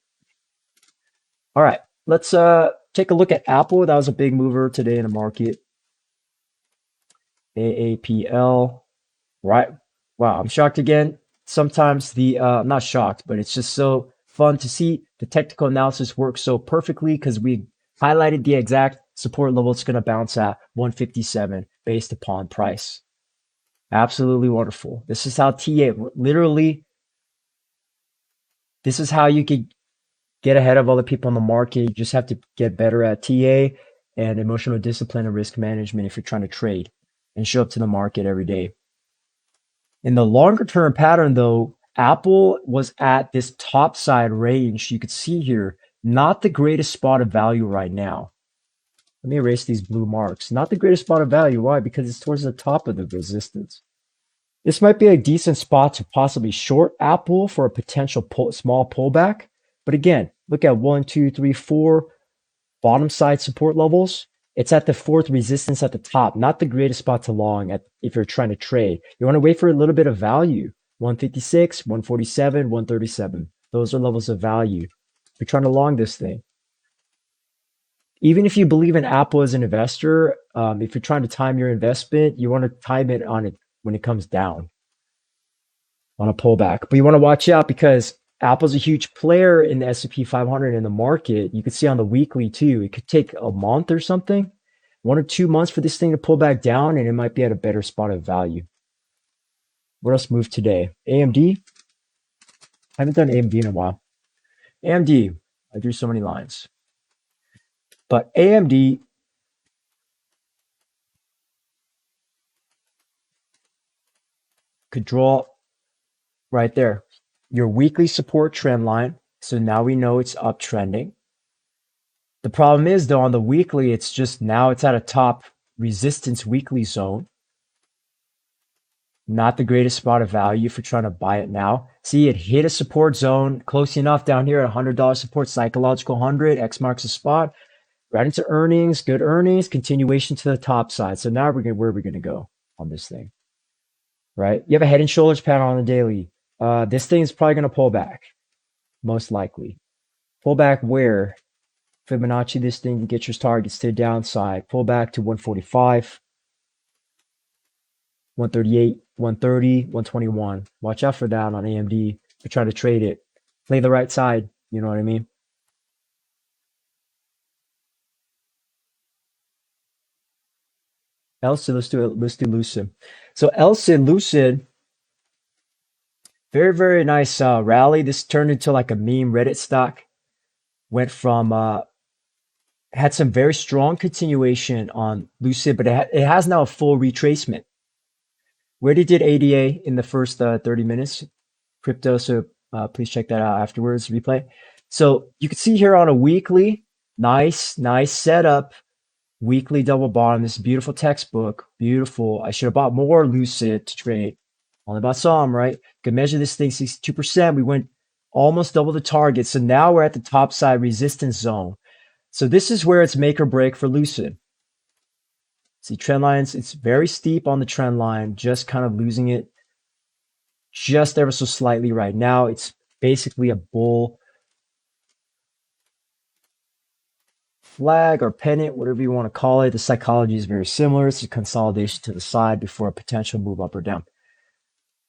All right, let's take a look at Apple. That was a big mover today in the market. AAPL, right? Wow, I'm shocked again. Sometimes I'm not shocked, but it's just so fun to see the technical analysis work so perfectly because we highlighted the exact support level it's going to bounce at, 157, based upon price. Absolutely wonderful. This is how literally, this is how you could get ahead of other people in the market. You just have to get better at TA. and emotional discipline and risk management if you're trying to trade and show up to the market every day. In the longer term pattern though, Apple was at this top side range. You could see here, not the greatest spot of value right now. Let me erase these blue marks. Not the greatest spot of value. Why? Because it's towards the top of the resistance. This might be a decent spot to possibly short Apple for a potential small pullback. But again, look at 1, 2, 3, 4 bottom side support levels. It's at the fourth resistance at the top, not the greatest spot to long if you're trying to trade. You want to wait for a little bit of value. 156, 147, 137. Those are levels of value. If you're trying to long this thing. Even if you believe in Apple as an investor, if you're trying to time your investment, you want to time it on it when it comes down on a pullback. But you want to watch out because Apple's a huge player in the S&P 500 in the market. You can see on the weekly too. It could take a month or something, 1 or 2 months for this thing to pull back down, and it might be at a better spot of value. What else moved today? AMD. I haven't done AMD in a while. AMD. I drew so many lines. But AMD could draw right there your weekly support trend line. So now we know it's uptrending. The problem is though, on the weekly, it's just now it's at a top resistance weekly zone. Not the greatest spot of value for trying to buy it now. See, it hit a support zone close enough down here at $100 support, psychological 100, X marks the spot. Right into earnings, good earnings, continuation to the top side. So now where are we going to go on this thing? Right? You have a head and shoulders pattern on the daily. This thing is probably going to pull back, most likely. Pull back where? Fibonacci this thing to get your targets to the downside. Pull back to 145, 138, 130, 121. Watch out for that on AMD. If you're trying to trade it, play the right side. You know what I mean? LCID, let's do Lucid. So LCID, Lucid, very, very nice rally. This turned into like a meme Reddit stock. Went from, had some very strong continuation on Lucid, but it has now a full retracement. We already did ADA in the first 30 minutes, crypto, so please check that out afterwards, replay. So you can see here on a weekly, nice setup. Weekly double bottom. This beautiful textbook. Beautiful. I should have bought more Lucid to trade. Only bought some, right? Could measure this thing 62%. We went almost double the target. So now we're at the top side resistance zone. So this is where it's make or break for Lucid. See trend lines. It's very steep on the trend line. Just kind of losing it just ever so slightly right now. It's basically a bull flag or pennant, whatever you want to call it. The psychology is very similar. It's a consolidation to the side before a potential move up or down.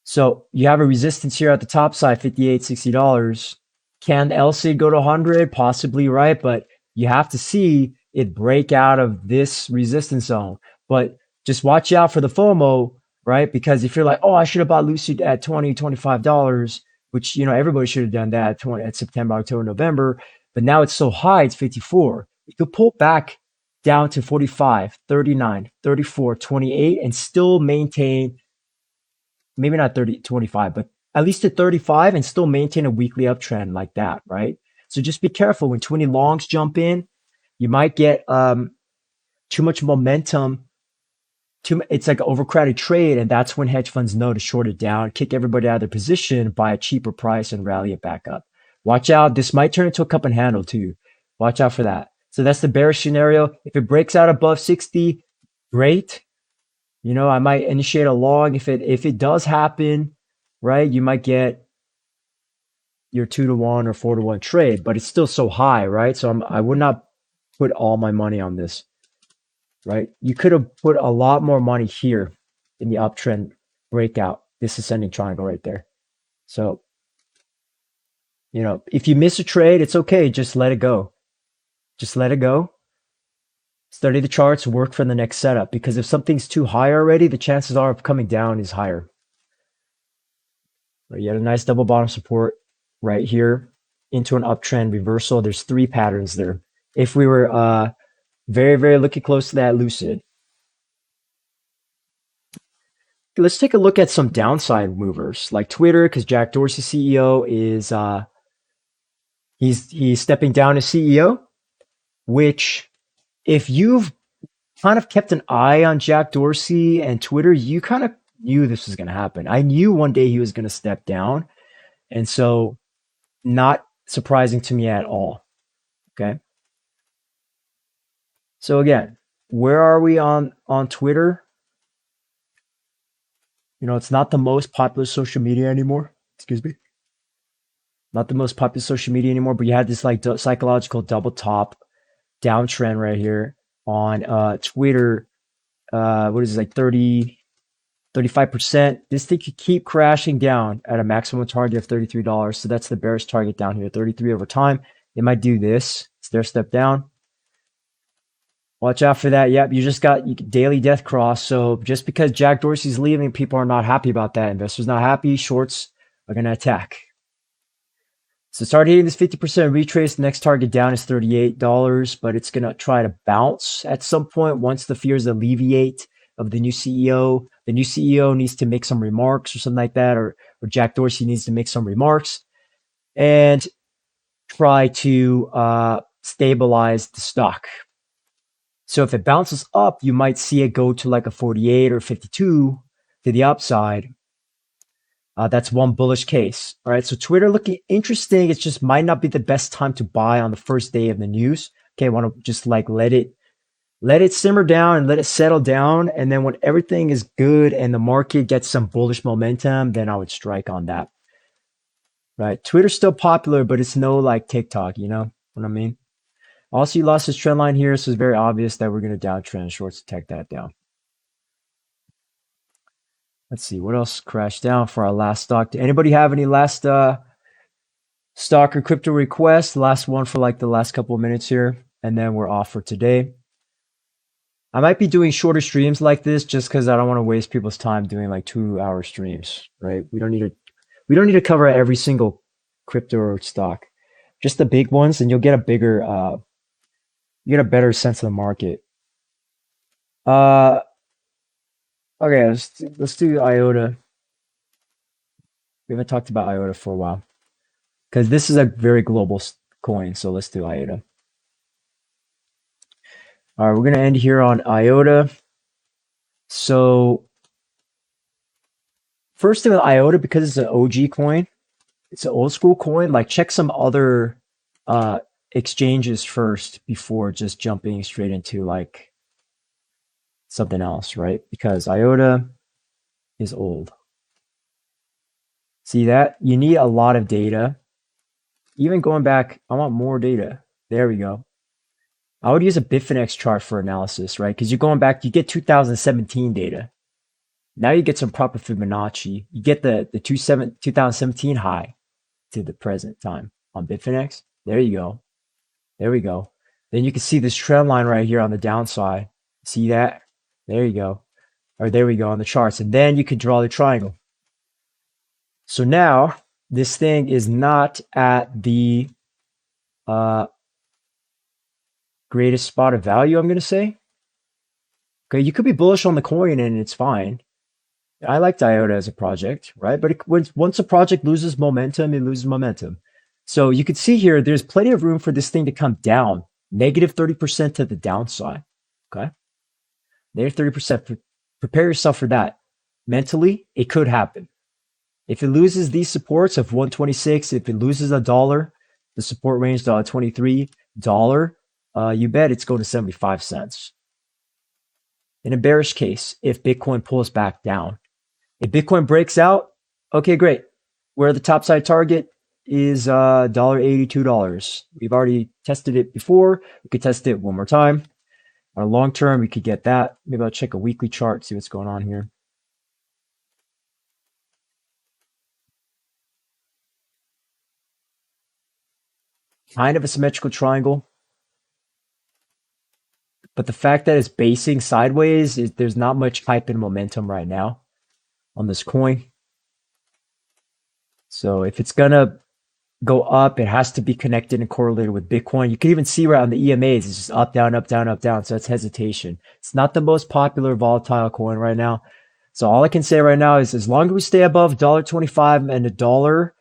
So you have a resistance here at the top side, $58, $60. Can the LCID go to 100? Possibly, right? But you have to see it break out of this resistance zone. But just watch out for the FOMO, right? Because if you're like, oh, I should have bought Lucid at $20, $25, which, you know, everybody should have done that at September, October, November. But now it's so high, it's 54. You could pull back down to 45, 39, 34, 28, and still maintain, maybe not 30, 25, but at least to 35 and still maintain a weekly uptrend like that, right? So just be careful when 20 longs jump in. You might get too much momentum. It's like an overcrowded trade, and that's when hedge funds know to short it down, kick everybody out of their position, buy a cheaper price, and rally it back up. Watch out. This might turn into a cup and handle too. Watch out for that. So that's the bearish scenario. If it breaks out above 60, great. You know, I might initiate a long. If it does happen, right, you might get your 2-to-1 or 4-to-1 trade, but it's still so high, right? So I would not put all my money on this, right? You could have put a lot more money here in the uptrend breakout, this ascending triangle right there. So, you know, if you miss a trade, it's okay. Just let it go. Just let it go. Study the charts, work for the next setup, because if something's too high already, the chances are of coming down is higher. Right, you had a nice double bottom support right here into an uptrend reversal. There's 3 patterns there. If we were Very, very looking close to that Lucid. Let's take a look at some downside movers like Twitter, because Jack Dorsey, CEO, is he's stepping down as CEO. Which, if you've kind of kept an eye on Jack Dorsey and Twitter, you kind of knew this was going to happen. I knew one day he was going to step down, and so not surprising to me at all. Okay. So again, where are we on Twitter? You know, it's not the most popular social media anymore. Excuse me. Not the most popular social media anymore, but you had this like psychological double top downtrend right here on Twitter. What is it, like 35%? This thing could keep crashing down at a maximum target of $33. So that's the bearish target down here, 33 over time. It might do this. Stair step down. Watch out for that. Yep, you just got daily death cross. So just because Jack Dorsey's leaving, people are not happy about that. Investors not happy. Shorts are going to attack. So start hitting this 50% retrace. The next target down is $38, but it's going to try to bounce at some point once the fears alleviate of the new CEO. The new CEO needs to make some remarks or something like that, or Jack Dorsey needs to make some remarks and try to stabilize the stock. So if it bounces up, you might see it go to like a 48 or 52 to the upside. That's one bullish case. All right. So Twitter looking interesting. It just might not be the best time to buy on the first day of the news. Okay. I want to just like let it simmer down and let it settle down. And then when everything is good and the market gets some bullish momentum, then I would strike on that. Right. Twitter's still popular, but it's no like TikTok, you know what I mean? Also, you lost this trend line here, so it's very obvious that we're going to downtrend. Shorts to take that down. Let's see, what else crashed down for our last stock? Did anybody have any last stock or crypto requests? Last one for like the last couple of minutes here, and then we're off for today. I might be doing shorter streams like this just because I don't want to waste people's time doing like 2-hour streams, right? We don't need to cover every single crypto or stock, just the big ones, and you'll get a bigger you get a better sense of the market. Okay, let's do IOTA. We haven't talked about IOTA for a while because this is a very global coin. So let's do IOTA. All right, we're going to end here on IOTA. So first thing with IOTA, because it's an OG coin, it's an old school coin, like check some other exchanges first before just jumping straight into like something else, right? Because IOTA is old. See that? You need a lot of data. Even going back, I want more data. There we go. I would use a Bitfinex chart for analysis, right? Because you're going back, you get 2017 data. Now you get some proper Fibonacci. You get the 2017 high to the present time on Bitfinex. There you go. There we go. Then you can see this trend line right here on the downside. See that? There you go. Or there we go on the charts. And then you could draw the triangle. So now this thing is not at the greatest spot of value, I'm going to say. Okay, you could be bullish on the coin and it's fine. I liked IOTA as a project, right? But once a project loses momentum, it loses momentum. So you can see here, there's plenty of room for this thing to come down, negative 30% to the downside. Okay, negative 30%. Prepare yourself for that. Mentally, it could happen. If it loses these supports of 126, if it loses $1, the support range $23, you bet it's going to 75 cents. In a bearish case, if Bitcoin pulls back down, if Bitcoin breaks out, okay, great. Where the topside target is $82. We've already tested it before. We could test it one more time. On a long term, we could get that. Maybe I'll check a weekly chart, see what's going on here. Kind of a symmetrical triangle. But the fact that it's basing sideways, there's not much hype and momentum right now on this coin. So if it's gonna go up, it has to be connected and correlated with Bitcoin. You can even see right on the EMAs, it's just up, down, up, down, up, down. So it's hesitation. It's not the most popular volatile coin right now. So all I can say right now is as long as we stay above $1.25 and $1,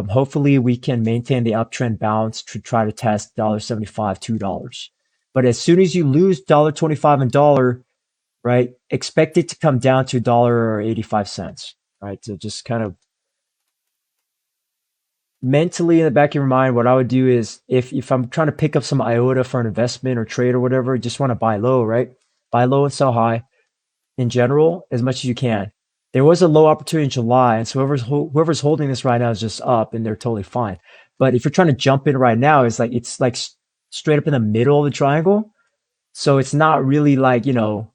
hopefully we can maintain the uptrend bounce to try to test $1.75, $2. But as soon as you lose $1.25 and $1, right, expect it to come down to $1.85, right? So just kind of mentally in the back of your mind, what I would do is if I'm trying to pick up some IOTA for an investment or trade or whatever, just want to buy low, right? Buy low and sell high in general as much as you can. There was a low opportunity in July, and so whoever's holding this right now is just up, and they're totally fine. But if you're trying to jump in right now, it's like straight up in the middle of the triangle, so it's not really like the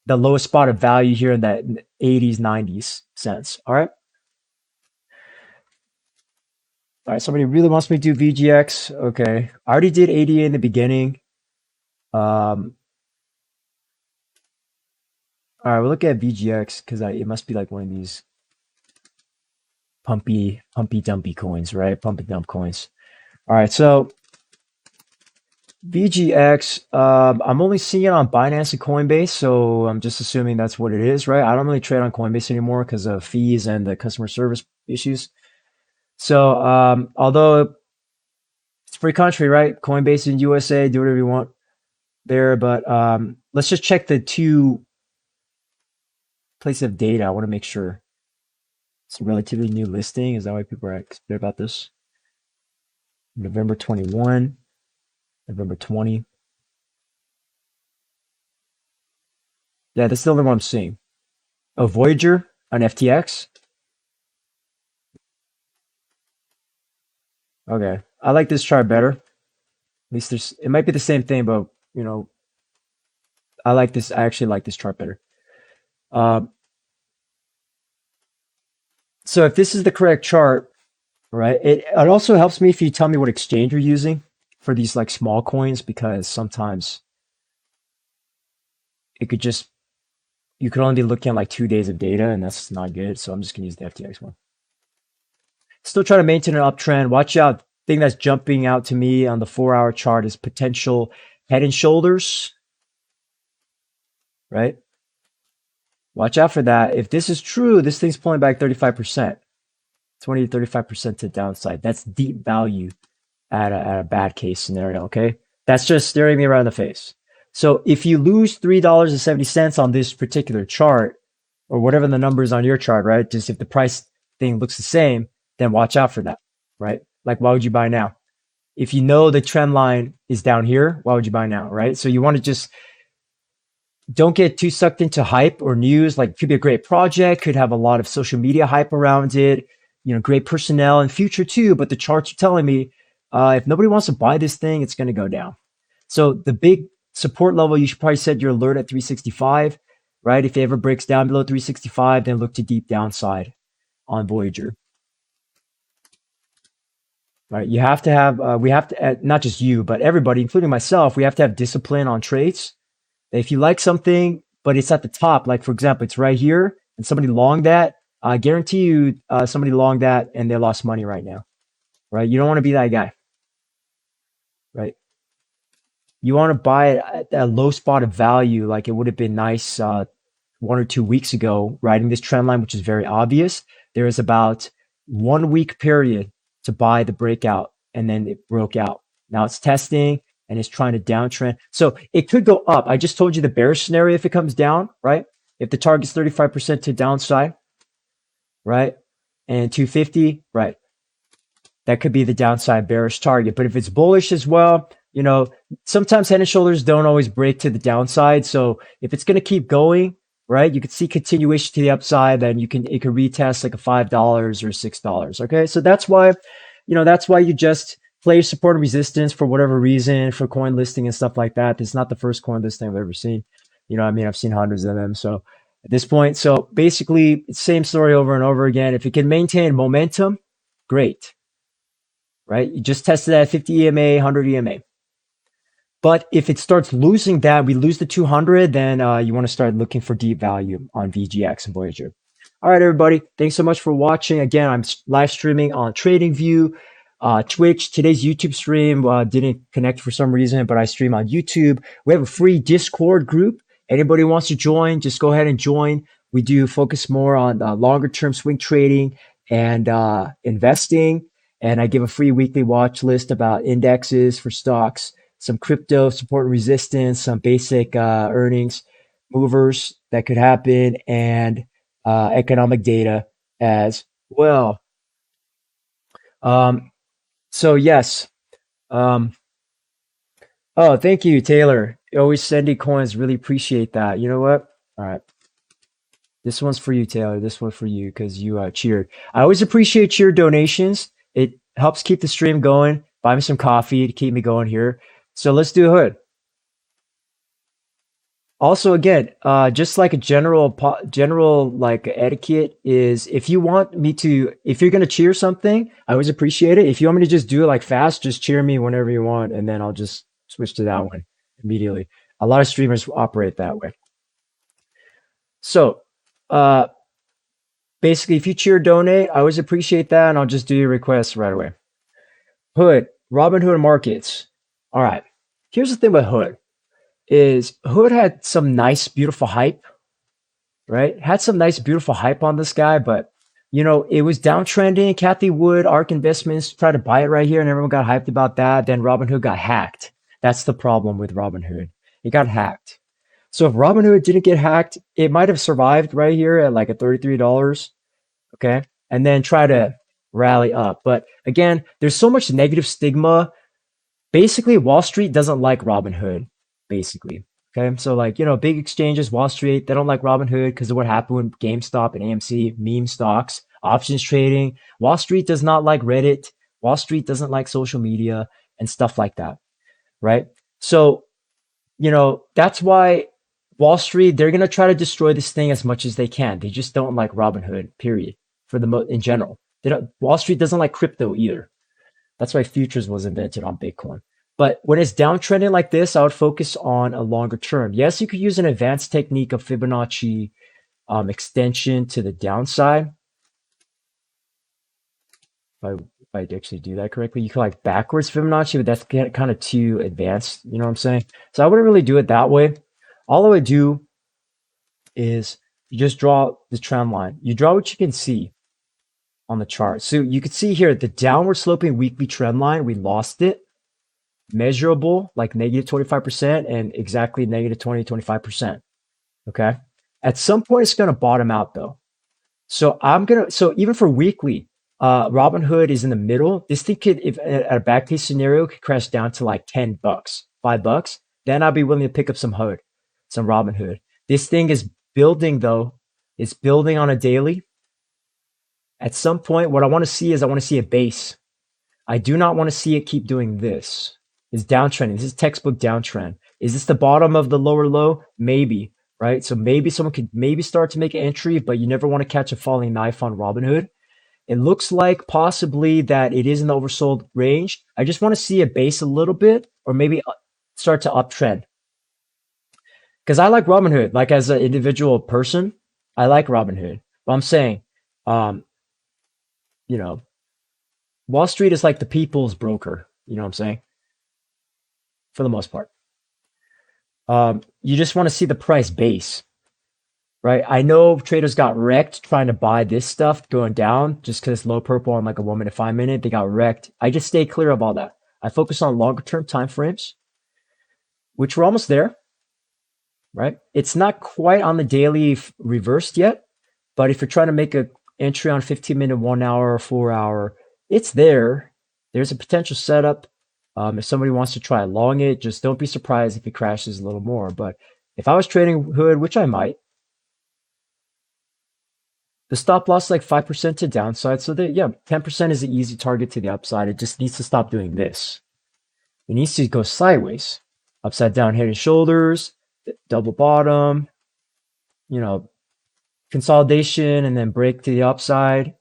lowest spot of value here in that 80s 90s sense. All right. All right, somebody really wants me to do VGX. Okay, I already did ADA in the beginning. All right, we'll look at VGX because it must be like one of these pumpy dumpy coins, right? Pump and dump coins. All right, so VGX, I'm only seeing it on Binance and Coinbase, so I'm just assuming that's what it is, right? I don't really trade on Coinbase anymore because of fees and the customer service issues. So although it's free country, right? Coinbase in USA, do whatever you want there, but let's just check the two places of data. I want to make sure it's a relatively new listing. Is that why people are excited about this? November 21, November 20. Yeah, that's the only one I'm seeing. Oh, Voyager on FTX. Okay, I like this chart better. At least it might be the same thing, but I like this. I actually like this chart better. So if this is the correct chart, right, it also helps me if you tell me what exchange you're using for these like small coins, because sometimes it could just, you could only be looking at like 2 days of data, and that's not good. So I'm just gonna use the FTX one. Still trying to maintain an uptrend. Watch out. Thing that's jumping out to me on the 4-hour chart is potential head and shoulders, right? Watch out for that. If this is true, this thing's pulling back 35%, 20 to 35% to downside. That's deep value at a bad case scenario, okay? That's just staring me right in the face. So if you lose $3.70 on this particular chart, or whatever the number is on your chart, right? Just if the price thing looks the same, then watch out for that, right? Like, why would you buy now? If you know the trend line is down here, why would you buy now, right? So you want to just don't get too sucked into hype or news. Like, it could be a great project, could have a lot of social media hype around it, great personnel in future too. But the charts are telling me if nobody wants to buy this thing, it's going to go down. So the big support level, you should probably set your alert at 365, right? If it ever breaks down below 365, then look to deep downside on Voyager. Right, you have to have, we have to, not just you, but everybody, including myself, we have to have discipline on trades. If you like something, but it's at the top, like for example, it's right here, and somebody longed that, I guarantee you somebody longed that and they lost money right now, right? You don't want to be that guy, right? You want to buy it at a low spot of value, like it would have been nice 1 or 2 weeks ago, riding this trend line, which is very obvious. There is about 1 week period to buy the breakout, and then it broke out. Now it's testing and it's trying to downtrend. So it could go up. I just told you the bearish scenario if it comes down, right? If the target's 35% to downside, right? And 250, right? That could be the downside bearish target. But if it's bullish as well, sometimes head and shoulders don't always break to the downside. So if it's going to keep going, right, you could see continuation to the upside, then it could retest like a $5 or $6. Okay, so that's why you just play support and resistance for whatever reason, for coin listing and stuff like that. It's not the first coin listing I've ever seen. I've seen hundreds of them. So at this point, so basically, same story over and over again. If it can maintain momentum, great, right? You just tested that at 50 EMA, 100 EMA. But if it starts losing that, we lose the 200, then you want to start looking for deep value on VGX and Voyager. All right, everybody. Thanks so much for watching. Again, I'm live streaming on TradingView, Twitch. Today's YouTube stream didn't connect for some reason, but I stream on YouTube. We have a free Discord group. Anybody who wants to join, just go ahead and join. We do focus more on longer term swing trading and investing. And I give a free weekly watch list about indexes for stocks, some crypto support and resistance, some basic earnings movers that could happen, and economic data as well. So yes. Um, oh, thank you, Taylor. You always sending coins. Really appreciate that. You know what? All right. This one's for you, Taylor. This one for you because you cheered. I always appreciate cheer donations. It helps keep the stream going. Buy me some coffee to keep me going here. So let's do a hood. Also, again, just like a general like etiquette is, if you want me to, if you're gonna cheer something, I always appreciate it. If you want me to just do it like fast, just cheer me whenever you want, and then I'll just switch to that one immediately. A lot of streamers operate that way. So, uh, basically, if you cheer donate, I always appreciate that, and I'll just do your request right away. Hood, Robinhood Markets. All right. Here's the thing with Hood is Hood had some nice, beautiful hype, right? Had some nice, beautiful hype on this guy, but you know, it was downtrending. Kathy Wood, ARK Investments tried to buy it right here, and everyone got hyped about that. Then Robinhood got hacked. That's the problem with Robinhood. It got hacked. So if Robinhood didn't get hacked, it might have survived right here at like a $33. Okay. And then try to rally up. But again, there's so much negative stigma. Basically, Wall Street doesn't like Robinhood, basically. Okay. So, like, you know, big exchanges, Wall Street, they don't like Robinhood because of what happened with GameStop and AMC, meme stocks, options trading. Wall Street does not like Reddit. Wall Street doesn't like social media and stuff like that. Right. So, you know, that's why Wall Street, they're going to try to destroy this thing as much as they can. They just don't like Robinhood, period, for in general. They don't, Wall Street doesn't like crypto either. That's why futures was invented on Bitcoin. But when it's downtrending like this, I would focus on a longer term. Yes, you could use an advanced technique of Fibonacci extension to the downside. If I actually do that correctly, you can like backwards Fibonacci, but that's kind of too advanced. You know what I'm saying? So I wouldn't really do it that way. All I would do is you just draw the trend line. You draw what you can see on the chart. So you can see here the downward sloping weekly trend line, we lost it. Measurable, like negative 25% and exactly negative 25%. Okay. At some point, it's going to bottom out though. So so even for weekly, Robinhood is in the middle. This thing could, if at a back case scenario, could crash down to like $10, $5. Then I'll be willing to pick up some Robinhood. This thing is building though. It's building on a daily. At some point, what I want to see is I want to see a base. I do not want to see it keep doing this. It's downtrending. This is textbook downtrend. Is this the bottom of the lower low? Maybe, right? So maybe someone could maybe start to make an entry, but you never want to catch a falling knife on Robinhood. It looks like possibly that it is in the oversold range. I just want to see a base a little bit, or maybe start to uptrend. Because I like Robinhood. Like as an individual person, I like Robinhood. But I'm saying, you know, Wall Street is like the people's broker. You know what I'm saying? For the most part. You just want to see the price base, right? I know traders got wrecked trying to buy this stuff going down just because it's low purple on like a 1 minute, 5 minute. They got wrecked. I just stay clear of all that. I focus on longer term time frames, which we're almost there, right? It's not quite on the daily reversed yet, but if you're trying to make an entry on 15-minute, 1 hour, or 4 hour, it's there. There's a potential setup. If somebody wants to try long it, just don't be surprised if it crashes a little more. But if I was trading Hood, which I might, the stop loss is like 5% to downside. So that, yeah, 10% is an easy target to the upside. It just needs to stop doing this. It needs to go sideways, upside down, head and shoulders, double bottom, you know, consolidation, and then break to the upside.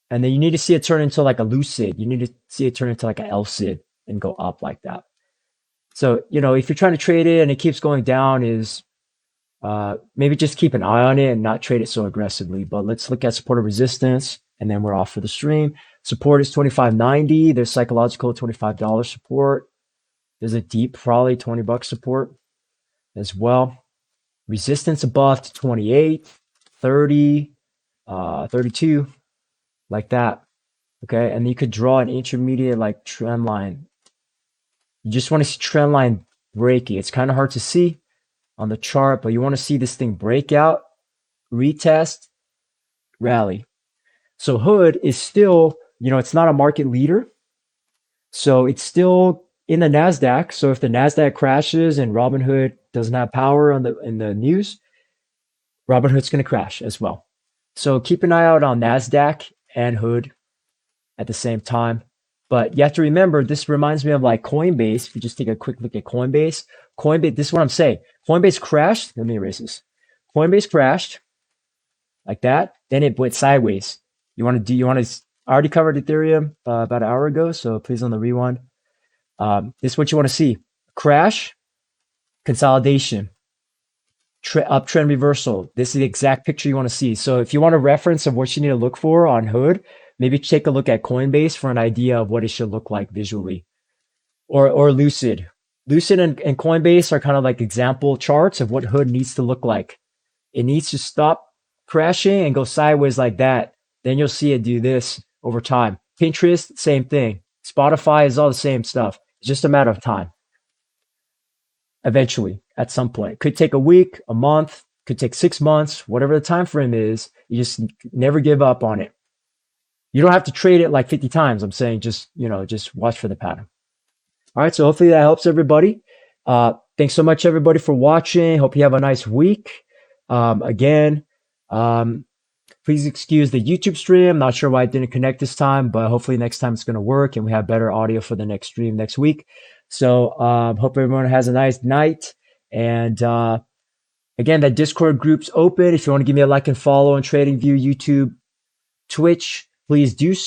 And then you need to see it turn into like a lucid. You need to see it turn into like an LCID and go up like that. So, you know, if you're trying to trade it and it keeps going down, is Maybe just keep an eye on it and not trade it so aggressively. But let's look at support and resistance, and then we're off for the stream. Support is 25.90. There's psychological $25 support. There's a deep, probably $20 support as well. Resistance above to 28, 30, 32, like that. Okay, and you could draw an intermediate like trend line. You just want to see trend line breaking. It's kind of hard to see on the chart, but you want to see this thing break out, retest, rally. So hood is still, it's not a market leader. So it's still in the NASDAQ. So if the NASDAQ crashes and Robinhood doesn't have power in the news, Robinhood's going to crash as well. So keep an eye out on NASDAQ and hood at the same time. But you have to remember, this reminds me of like Coinbase. If you just take a quick look at Coinbase, this is what I'm saying. Coinbase crashed. Let me erase this. Coinbase crashed like that. Then it went sideways. I already covered Ethereum about an hour ago. So please on the rewind. This is what you want to see. Crash, consolidation, uptrend reversal. This is the exact picture you want to see. So if you want a reference of what you need to look for on hood, maybe take a look at Coinbase for an idea of what it should look like visually. Or Lucid. Lucid and Coinbase are kind of like example charts of what hood needs to look like. It needs to stop crashing and go sideways like that. Then you'll see it do this over time. Pinterest, same thing. Spotify is all the same stuff. It's just a matter of time. Eventually, at some point. Could take a week, a month, could take 6 months, whatever the time frame is. You just never give up on it. You don't have to trade it like 50 times. I'm saying just watch for the pattern. All right, so hopefully that helps everybody. Thanks so much, everybody, for watching. Hope you have a nice week. Again, please excuse the YouTube stream. Not sure why it didn't connect this time, but hopefully next time it's going to work and we have better audio for the next stream next week. So hope everyone has a nice night. And again, that Discord group's open. If you want to give me a like and follow on TradingView, YouTube, Twitch, please do so.